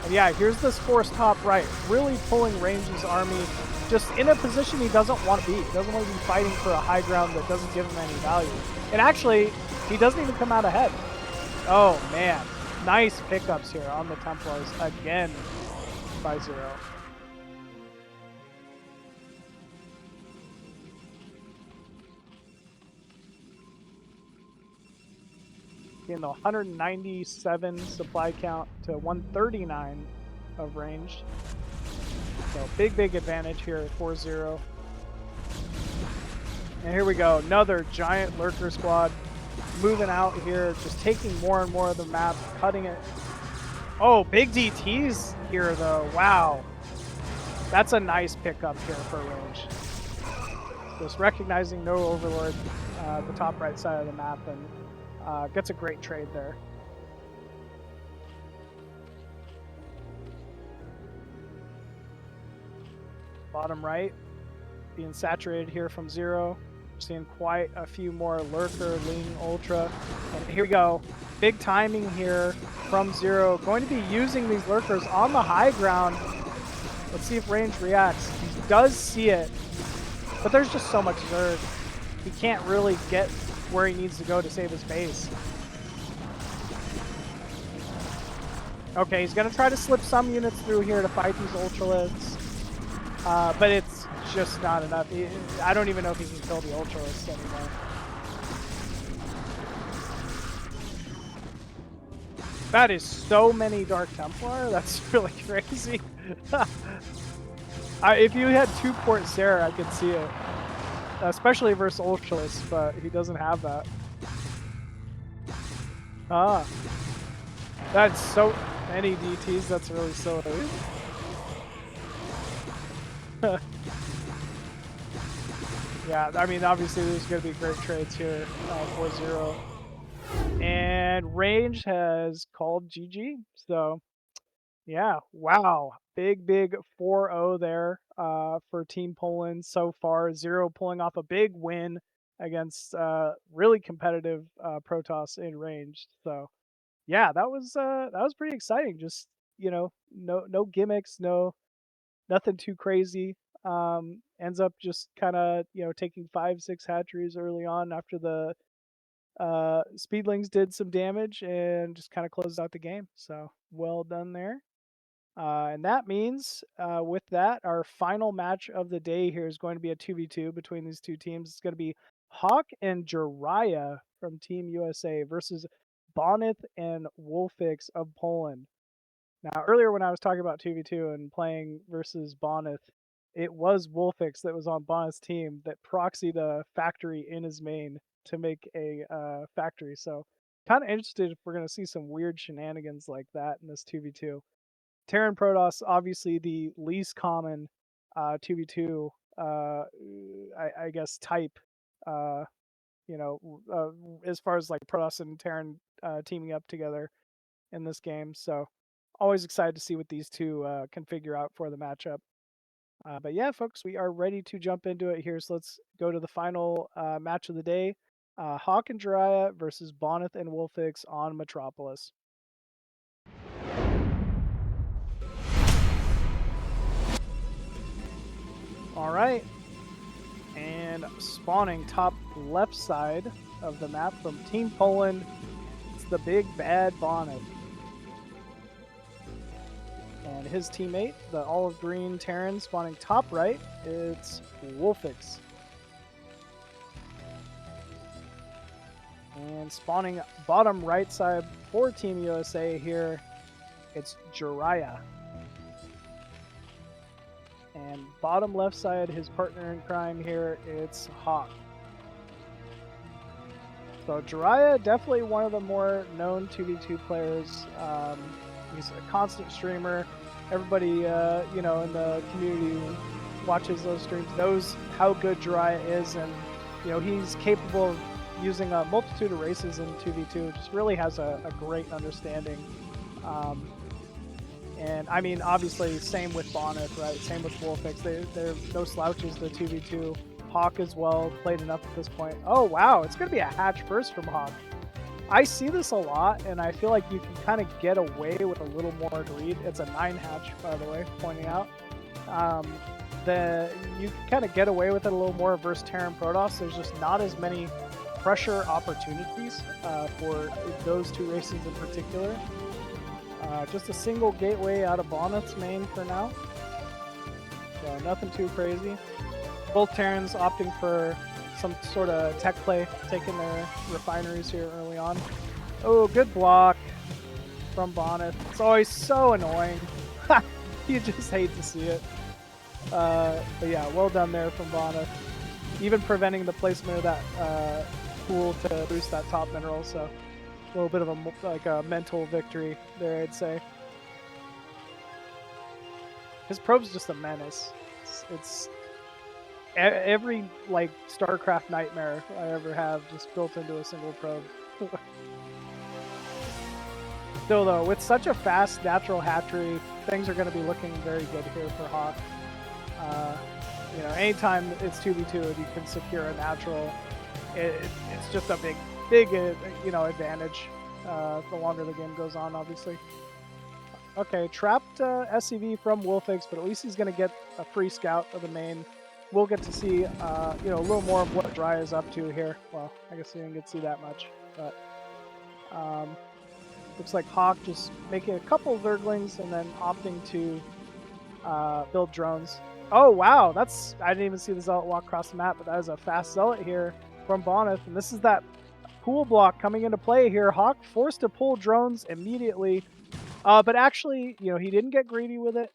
And yeah, here's this force top right, really pulling Range's army just in a position he doesn't want to be. He doesn't want to be fighting for a high ground that doesn't give him any value. And actually, he doesn't even come out ahead. Oh man, nice pickups here on the Templars again by Zero. In the 197 supply count to 139 of range. So big advantage here for Zero. And here we go, another giant Lurker squad moving out here, just taking more and more of the map, cutting it. Oh, big DTs here though, wow. That's a nice pickup here for range. Just recognizing no Overlord the top right side of the map, and gets a great trade there. Bottom right, being saturated here from Zero. We're seeing quite a few more Lurker, Ling, Ultra. And here we go. Big timing here from Zero. Going to be using these Lurkers on the high ground. Let's see if range reacts. He does see it, but there's just so much Zerg. He can't really get where he needs to go to save his base. Okay, he's going to try to slip some units through here to fight these Ultralists. But it's just not enough. I don't even know if he can kill the Ultralists anymore. That is so many Dark Templar. That's really crazy. If you had 2 Port Sarah, I could see it. Especially versus Ultralists, but he doesn't have that. Ah. That's so many DTs. That's really silly. Yeah, I mean, obviously there's going to be great trades here for Zero. And Range has called GG. So, yeah, wow. Big 4-0 there for Team Poland so far. Zero pulling off a big win against really competitive Protoss in Range. So, yeah, that was pretty exciting. Just, you know, no gimmicks, nothing too crazy. Ends up just kind of, you know, taking 5-6 hatcheries early on after the Speedlings did some damage and just kind of closed out the game. So well done there. And that means with that, our final match of the day here is going to be a 2v2 between these two teams. It's going to be Hawk and Jirah from Team USA versus Bonth and Wolfix of Poland. Now, earlier when I was talking about 2v2 and playing versus Bonth, it was Wolfix that was on Bonth's team that proxied a factory in his main to make a factory. So, kind of interested if we're going to see some weird shenanigans like that in this 2v2. Terran Protoss, obviously the least common 2v2, I guess, type, you know, as far as like Protoss and Terran teaming up together in this game. So, always excited to see what these two can figure out for the matchup. But yeah, folks, we are ready to jump into it here. So let's go to the final match of the day. Hawk and Jirah versus Bonth and Wolfix on Metropolis. All right. And spawning top left side of the map from Team Poland, it's the big bad Bonth. And his teammate, the olive green Terran, spawning top right, it's Wolfix. And spawning bottom right side for Team USA here, it's Jirah. And bottom left side, his partner in crime here, it's Hawk. So Jirah, definitely one of the more known 2v2 players. He's a constant streamer. Everybody, you know, in the community who watches those streams knows how good Jirah is, and you know he's capable of using a multitude of races in 2v2. Just really has a great understanding. And I mean, obviously, same with Bonth, right? Same with Wolfix. They're no slouches to 2v2. Hawk as well, played enough at this point. Oh wow, it's gonna be a hatch first from Hawk. I see this a lot, and I feel like you can kind of get away with a little more greed. It's a 9 hatch, by the way, pointing out. You can kind of get away with it a little more versus Terran Protoss. There's just not as many pressure opportunities for those two races in particular. Just a single gateway out of Bonth's main for now. So nothing too crazy. Both Terrans opting for some sort of tech play, taking their refineries here early on. Oh, good block from Bonth. It's always so annoying. You just hate to see it. But yeah, well done there from Bonth. Even preventing the placement of that pool to boost that top mineral, so a little bit of a mental victory there, I'd say. His probe's just a menace. It's every like StarCraft nightmare I ever have just built into a single probe. Still though, with such a fast natural hatchery, things are going to be looking very good here for Hawk. You know, anytime it's 2v2 and you can secure a natural, it's just a big you know, advantage the longer the game goes on, obviously. Okay, trapped SCV from Wolfix, but at least he's going to get a free scout of the main. We'll get to see, you know, a little more of what Jirah is up to here. Well, I guess we didn't get to see that much, but looks like Hawk just making a couple Zerglings and then opting to build drones. Oh wow, I didn't even see the Zealot walk across the map, but that is a fast Zealot here from Bonth, and this is that pool block coming into play here. Hawk forced to pull drones immediately, but actually, you know, he didn't get greedy with it.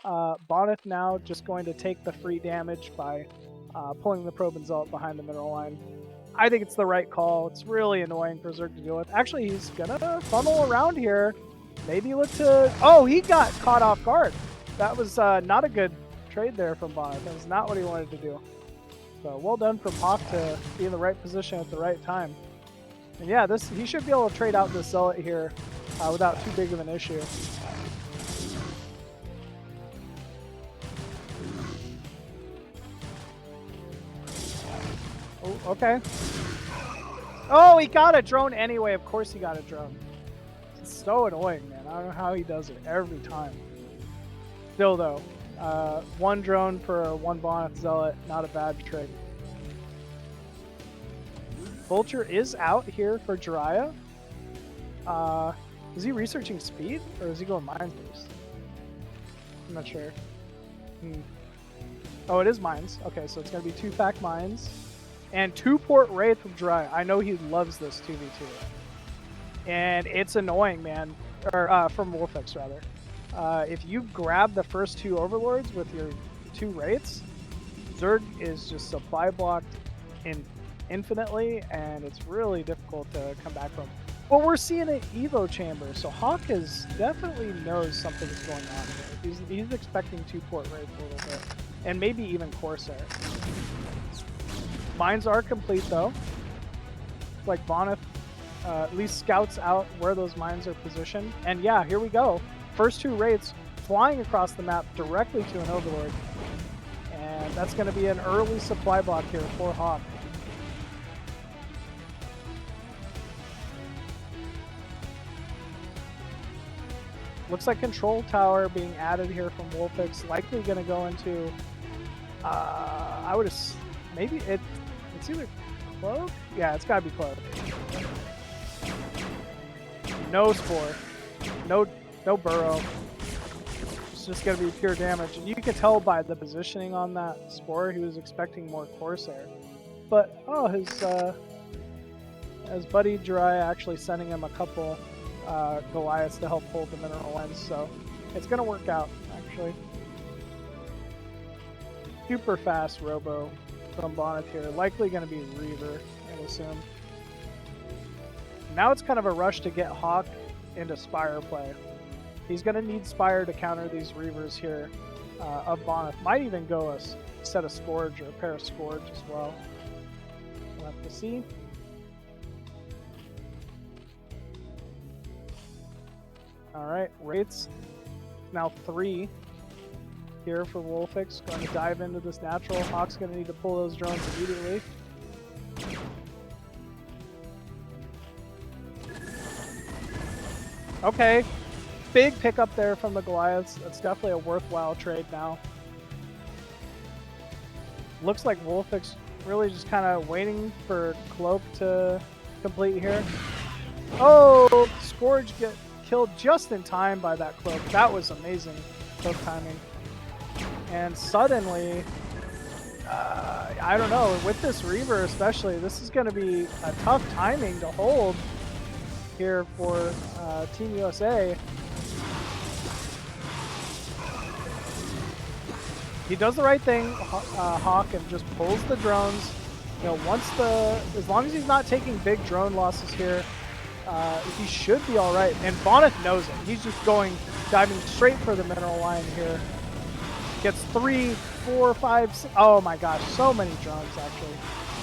Bonth now just going to take the free damage by pulling the probe and Zealot behind the mineral line. I think it's the right call. It's really annoying for Zerg to deal with. Actually, he's gonna funnel around here maybe look to... Oh, he got caught off guard. That was not a good trade there from Bonth. That was not what he wanted to do. So well done from Hawk to be in the right position at the right time. And yeah, he should be able to trade out this Zealot here without too big of an issue. Oh, okay. Oh, he got a drone anyway. Of course he got a drone. It's so annoying, man. I don't know how he does it every time. Still, though, one drone for one Bonth Zealot, not a bad trade. Vulture is out here for Jirah. Is he researching speed, or is he going mines boost? I'm not sure. Oh, it is mines. Okay, so it's going to be 2 fact mines. And 2 port Wraith from Jirah. I know he loves this 2v2. And it's annoying, man. Or from Wolfix, rather. If you grab the first 2 Overlords with your 2 Wraiths, Zerg is just supply blocked infinitely, and it's really difficult to come back from. Well, we're seeing an Evo chamber, so Hawk definitely knows something's going on here. He's expecting 2 port Wraith a little bit. And maybe even Corsair. Mines are complete, though. Like Bonth at least scouts out where those mines are positioned. And yeah, here we go. First 2 Wraiths flying across the map directly to an Overlord. And that's going to be an early supply block here for Hawk. Looks like Control Tower being added here from Wolfix. Likely going to go into... I would have... Maybe it's either Cloak? Yeah, it's got to be Cloak. No Spore. No Burrow. It's just going to be pure damage. And you can tell by the positioning on that Spore, he was expecting more Corsair. But, oh, his buddy Jirah actually sending him a couple Goliaths to help hold the mineral lens. So it's going to work out, actually. Super fast Robo from Bonth here. Likely going to be Reaver, I assume. Now it's kind of a rush to get Hawk into Spire play. He's going to need Spire to counter these Reavers here of Bonth. Might even go a set of Scourge or a pair of Scourge as well. We'll have to see. Alright, Wraiths. Now 3 here for Wolfix. Going to dive into this natural. Hawk's going to need to pull those drones immediately. Okay, big pickup there from the Goliaths. That's definitely a worthwhile trade now. Looks like Wolfix really just kind of waiting for Cloak to complete here. Oh, Scourge get killed just in time by that Cloak. That was amazing Cloak timing. And suddenly, I don't know, with this Reaver especially, this is going to be a tough timing to hold here for Team USA. He does the right thing, Hawk, and just pulls the drones. You know, as long as he's not taking big drone losses here, he should be all right. And Bonth knows it. He's just diving straight for the mineral line here. Gets 3, 4, 5, 6. Oh my gosh, so many drones actually.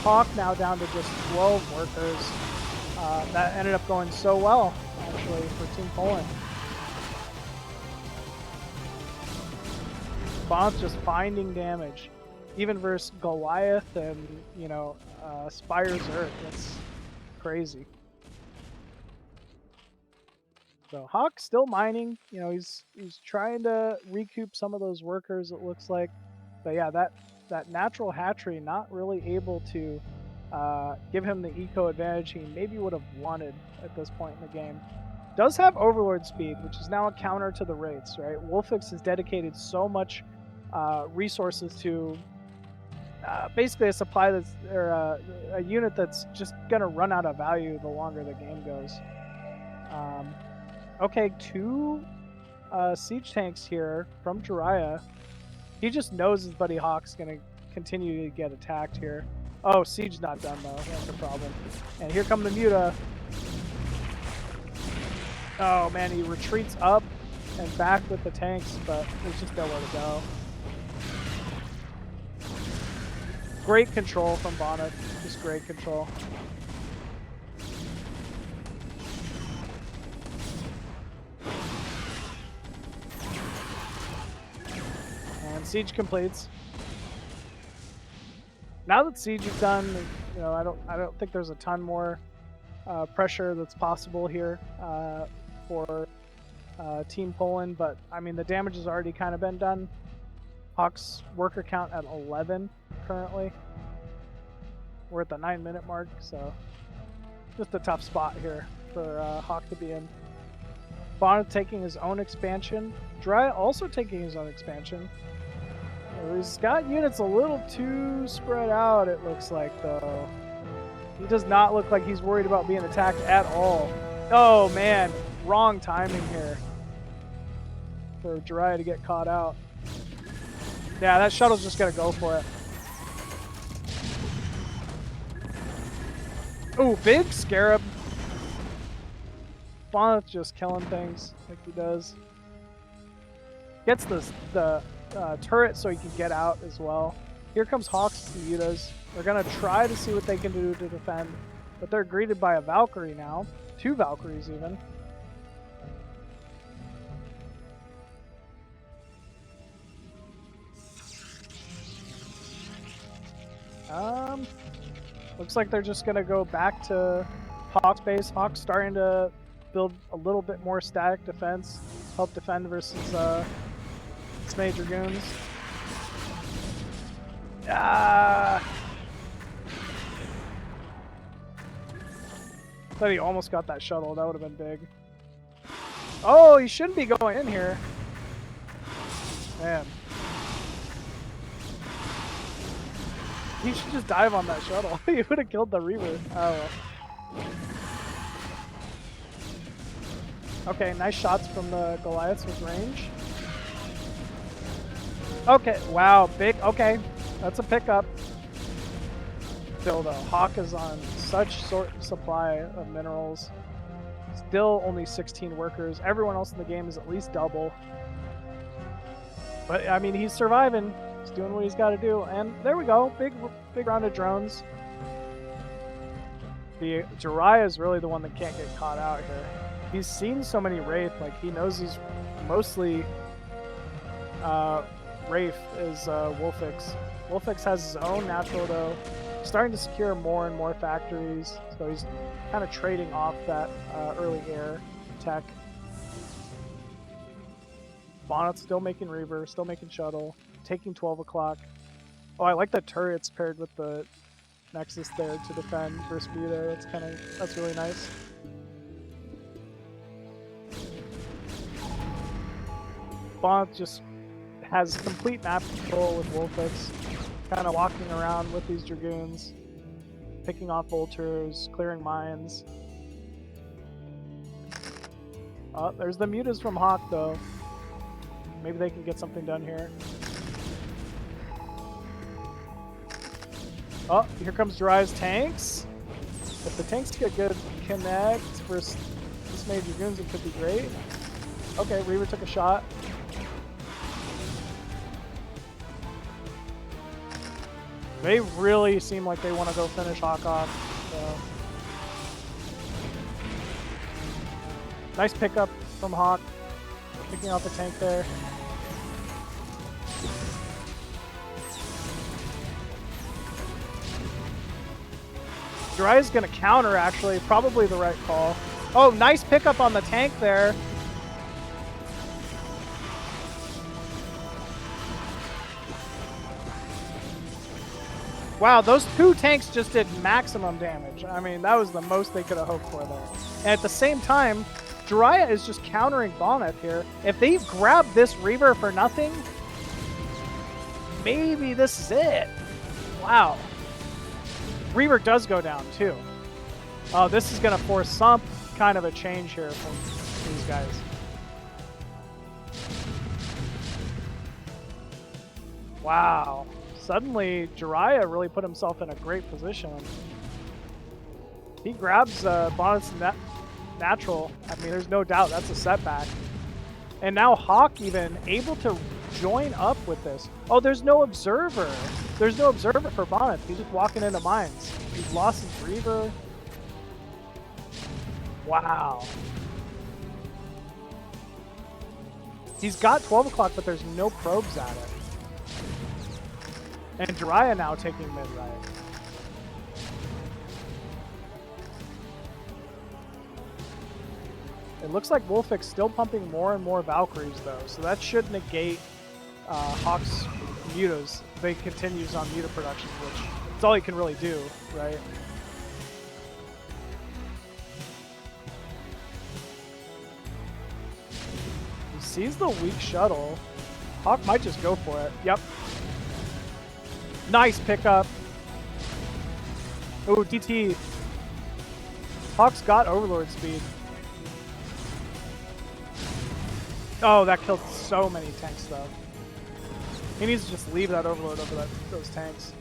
Hawk now down to just 12 workers. That ended up going so well, actually, for Team Poland. Bonth just finding damage, even versus Goliath and, you know, Spire Zerg. That's crazy. So Hawk still mining. You know, he's trying to recoup some of those workers, it looks like. But yeah, that natural hatchery not really able to give him the eco advantage he maybe would have wanted at this point in the game. Does have Overlord speed, which is now a counter to the Wraiths, right? Wolfix has dedicated so much resources to basically a supply that's, or a unit that's just gonna run out of value the longer the game goes. Okay, 2 siege tanks here from Jirah. He just knows his buddy Hawk's gonna continue to get attacked here. Oh, siege not done though. That's a problem. And here come the Muta. Oh man, he retreats up and back with the tanks, but there's just nowhere to go. Great control from Bonth, just great control. And siege completes. Now that siege is done, you know, I don't think there's a ton more pressure that's possible here for Team Poland, but I mean the damage has already kind of been done. Hawk's worker count at 11 currently. We're at the 9-minute mark, so just a tough spot here for Hawk to be in. Bonth taking his own expansion. Jirah also taking his own expansion. He's got units a little too spread out, it looks like, though. He does not look like he's worried about being attacked at all. Oh, man. Wrong timing here for Jirah to get caught out. Yeah, that shuttle's just going to go for it. Ooh, big scarab. Bonth just killing things like he does. Gets the turret so he can get out as well. Here comes Hawks and Yutas. They're going to try to see what they can do to defend, but they're greeted by a Valkyrie now. 2 Valkyries even. Looks like they're just going to go back to Hawk's base. Hawk's starting to build a little bit more static defense, help defend versus Dismayed Dragoons. Ah! Thought he almost got that shuttle. That would have been big. Oh, he shouldn't be going in here. Man. He should just dive on that shuttle. He would have killed the Reaver. Oh well. Okay, nice shots from the Goliaths with range. Okay, wow, big, okay. That's a pickup. Still though, Hawk is on such short supply of minerals. Still only 16 workers. Everyone else in the game is at least double. But I mean, he's surviving. He's doing what he's got to do. And there we go, big round of drones. The Jirah is really the one that can't get caught out here. He's seen so many Wraith, like he knows he's mostly Wraith is Wolfix. Wolfix has his own natural though. Starting to secure more and more factories, so he's kind of trading off that early air tech. Bonth's still making Reaver, still making Shuttle, taking 12 o'clock. Oh, I like the turrets paired with the Nexus there to defend versus B there. That's really nice. Bonth just has complete map control with Wolfix, kind of walking around with these Dragoons, picking off Vultures, clearing mines. Oh, there's the mutas from Hawk though. Maybe they can get something done here. Oh, here comes Jirah's tanks. If the tanks get good connect versus Dismayed Dragoons, it could be great. Okay, Reaver took a shot. They really seem like they want to go finish Hawk off. So. Nice pickup from Hawk, picking out the tank there. Jirah's gonna counter actually, probably the right call. Oh, nice pickup on the tank there. Wow, those 2 tanks just did maximum damage. I mean, that was the most they could have hoped for there. And at the same time, Jirah is just countering Bonth here. If they grab this Reaver for nothing, maybe this is it. Wow. Reaver does go down too. Oh, this is going to force some kind of a change here from these guys. Wow. Suddenly, Jirah really put himself in a great position. He grabs Bonth's natural. I mean, there's no doubt that's a setback. And now Hawk even able to join up with this. Oh, there's no observer. There's no observer for Bonth. He's just walking into mines. He's lost his Reaver. Wow. He's got 12 o'clock, but there's no probes at it. And Jirah now taking mid right. It looks like Wolfix still pumping more and more Valkyries though, so that should negate Hawk's mutas. If he continues on muta production, which is all he can really do, right? He sees the weak shuttle. Hawk might just go for it. Yep. Nice pickup. Oh, DT. Hawk's got Overlord speed. Oh, that killed so many tanks, though. He needs to just leave that Overlord over those tanks.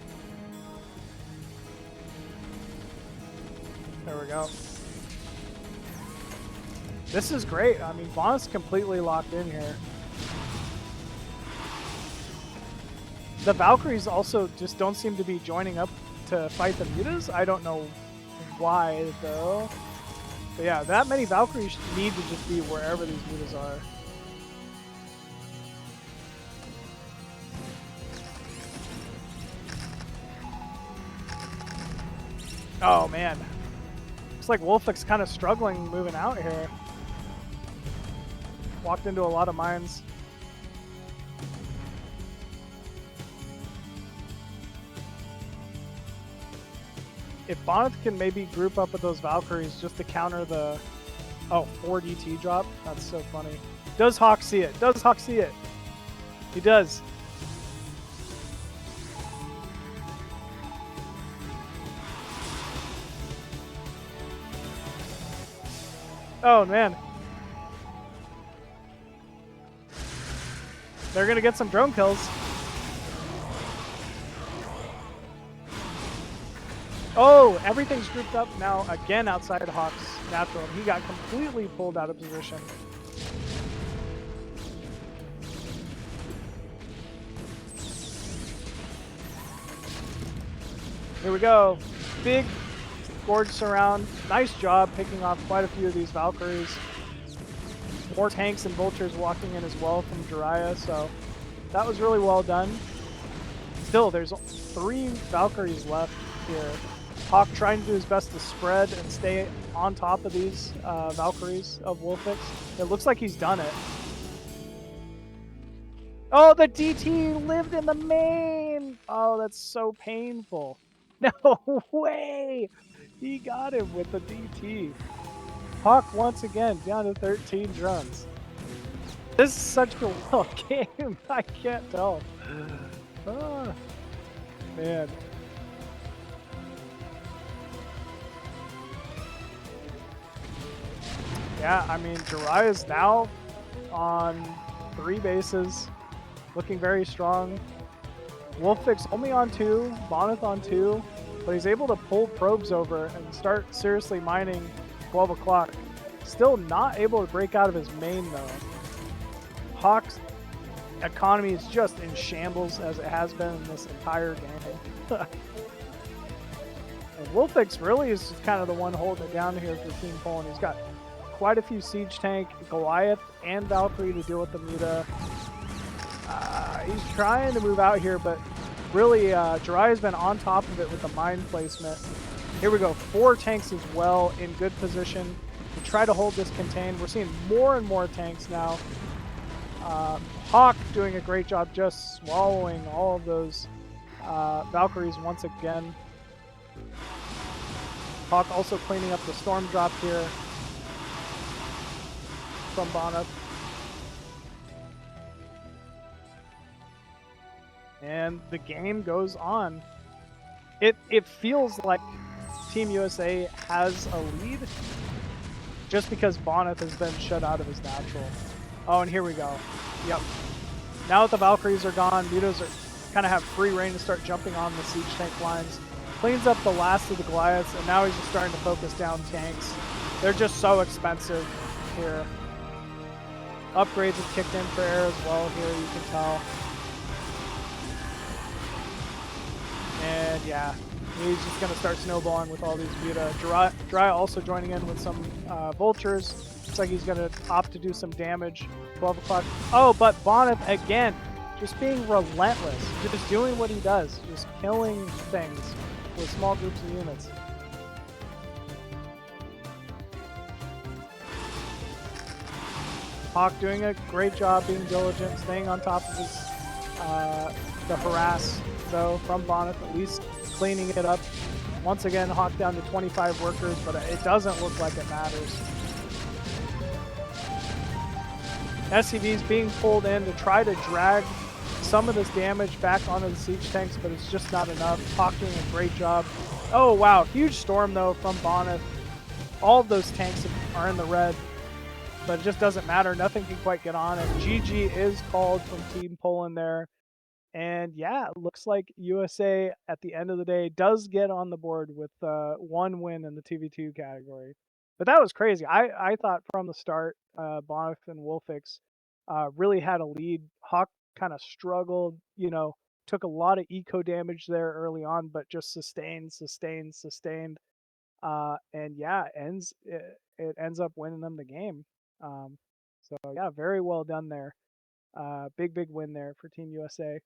There we go. This is great. I mean, Bonth's completely locked in here. The Valkyries also just don't seem to be joining up to fight the mutas. I don't know why, though. But yeah, that many Valkyries need to just be wherever these mutas are. Oh man, looks like Wolfix kind of struggling moving out here. Walked into a lot of mines. If Bonth can maybe group up with those Valkyries just to counter the 4 DT drop, that's so funny. Does Hawk see it? Does Hawk see it? He does. Oh man. They're gonna get some drone kills. Oh, everything's grouped up now again outside of Hawk's natural. He got completely pulled out of position. Here we go. Big Gorge surround. Nice job picking off quite a few of these Valkyries. More tanks and vultures walking in as well from Jirah, so that was really well done. Still, there's 3 Valkyries left here. Hawk trying to do his best to spread and stay on top of these Valkyries of Wolfix. It looks like he's done it. Oh, the DT lived in the main! Oh, that's so painful. No way! He got him with the DT. Hawk once again down to 13 drones. This is such a well game. I can't tell. Oh, man. Yeah, I mean, Jirah is now on 3 bases, looking very strong. Wolfix only on 2, Bonth on 2, but he's able to pull probes over and start seriously mining 12 o'clock. Still not able to break out of his main though. Hawk's economy is just in shambles as it has been in this entire game. And Wolfix really is just kind of the one holding it down here for Team Poland. He's got quite a few siege tank, Goliath, and Valkyrie to deal with the muta. He's trying to move out here, but really Jirah has been on top of it with the mine placement. Here we go, 4 tanks as well in good position to try to hold this contained. We're seeing more and more tanks now. Hawk doing a great job just swallowing all of those Valkyries once again. Hawk also cleaning up the storm drop here from Bonth. And the game goes on. It feels like Team USA has a lead just because Bonth has been shut out of his natural. Oh, and here we go. Yep. Now that the Valkyries are gone, mutas are kind of have free reign to start jumping on the siege tank lines. Cleans up the last of the Goliaths, and now he's just starting to focus down tanks. They're just so expensive here. Upgrades have kicked in for air as well here, you can tell. And yeah, he's just going to start snowballing with all these Buta. Jirah also joining in with some vultures. Looks like he's going to opt to do some damage. 12 o'clock. Oh, but Bonth again, just being relentless. Just doing what he does. Just killing things with small groups of units. Hawk doing a great job being diligent, staying on top of his the harass though from Bonth, at least cleaning it up. Once again, Hawk down to 25 workers, but it doesn't look like it matters. SCV's being pulled in to try to drag some of this damage back onto the siege tanks, but it's just not enough. Hawk doing a great job. Oh wow, huge storm though from Bonth. All of those tanks are in the red, but it just doesn't matter. Nothing can quite get on. And GG is called from Team Poland there. And yeah, it looks like USA at the end of the day does get on the board with one win in the TV2 category. But that was crazy. I thought from the start, Bonth and Wolfix really had a lead. Hawk kind of struggled, you know, took a lot of eco damage there early on, but just sustained. And yeah, it ends up winning them the game. So yeah, very well done there. Big win there for Team USA.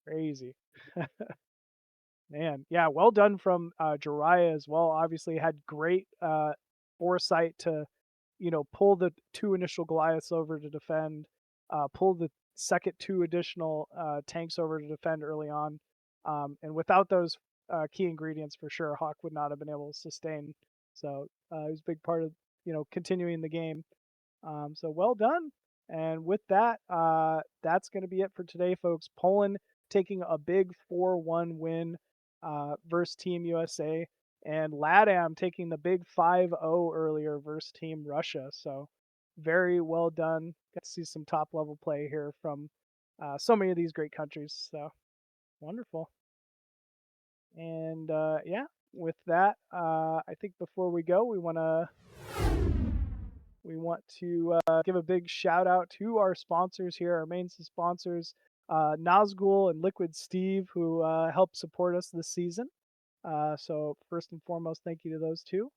Crazy. Man, yeah, well done from Jirah as well. Obviously had great foresight to, you know, pull the 2 initial Goliaths over to defend, pull the second 2 additional tanks over to defend early on. And without those key ingredients, for sure, Hawk would not have been able to sustain. So it was a big part of, you know, continuing the game. So well done. And with that, that's going to be it for today, folks. Poland taking a big 4-1 win versus Team USA, and LATAM taking the big 5-0 earlier versus Team Russia. So very well done. Got to see some top level play here from so many of these great countries. So wonderful. And yeah, with that, I think before we go, we want to give a big shout out to our sponsors here, our main sponsors, Nazgul and Liquid Steve, who help support us this season. So first and foremost, thank you to those two.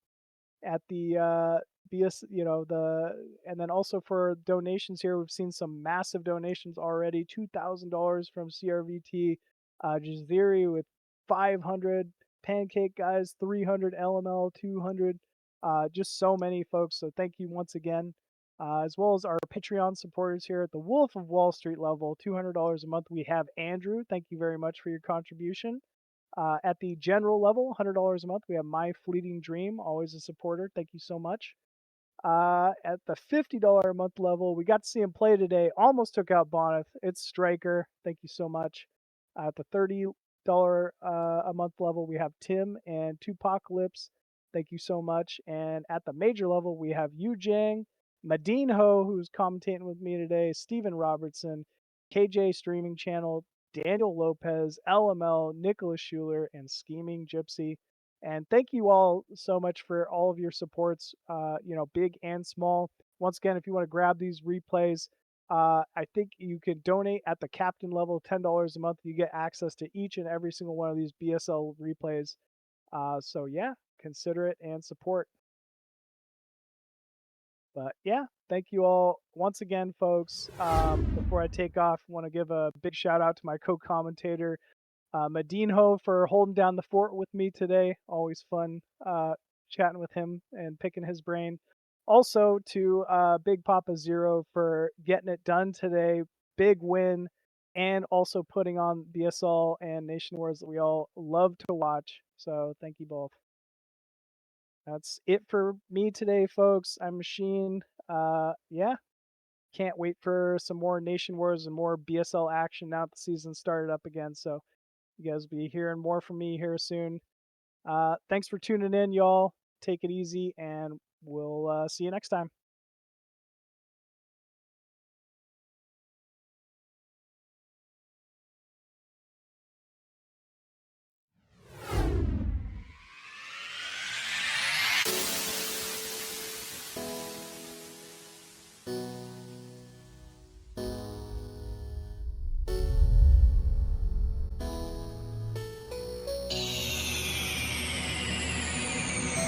At the and then also for donations here, we've seen some massive donations already. $2,000 from CRVT, Jaziri with 500, Pancake Guys 300, LML 200. Just so many folks. So thank you once again. As well as our Patreon supporters here at the Wolf of Wall Street level, $200 a month. We have Andrew. Thank you very much for your contribution. At the general level, $100 a month, we have My Fleeting Dream, always a supporter. Thank you so much. At the $50 a month level, we got to see him play today. Almost took out Bonth. It's Striker. Thank you so much. At the $30 a month level, we have Tim and Tupacalypse. Thank you so much. And at the major level, we have Yu Jang, Madine Ho, who's commentating with me today, Steven Robertson, KJ Streaming Channel, Daniel Lopez, LML, Nicholas Schuler, and Scheming Gypsy. And thank you all so much for all of your supports, you know, big and small. Once again, if you want to grab these replays, I think you can donate at the captain level, $10 a month. You get access to each and every single one of these BSL replays. So yeah, consider it and support. But yeah, thank you all once again, folks. Before I take off, I want to give a big shout out to my co-commentator, Madinho, for holding down the fort with me today. Always fun chatting with him and picking his brain. Also to Big Papa Zero for getting it done today. Big win. And also putting on BSL and Nation Wars that we all love to watch. So thank you both. That's it for me today, folks. I'm Machine. Yeah, can't wait for some more Nation Wars and more BSL action now that the season started up again. So you guys will be hearing more from me here soon. Thanks for tuning in, y'all. Take it easy, and we'll see you next time.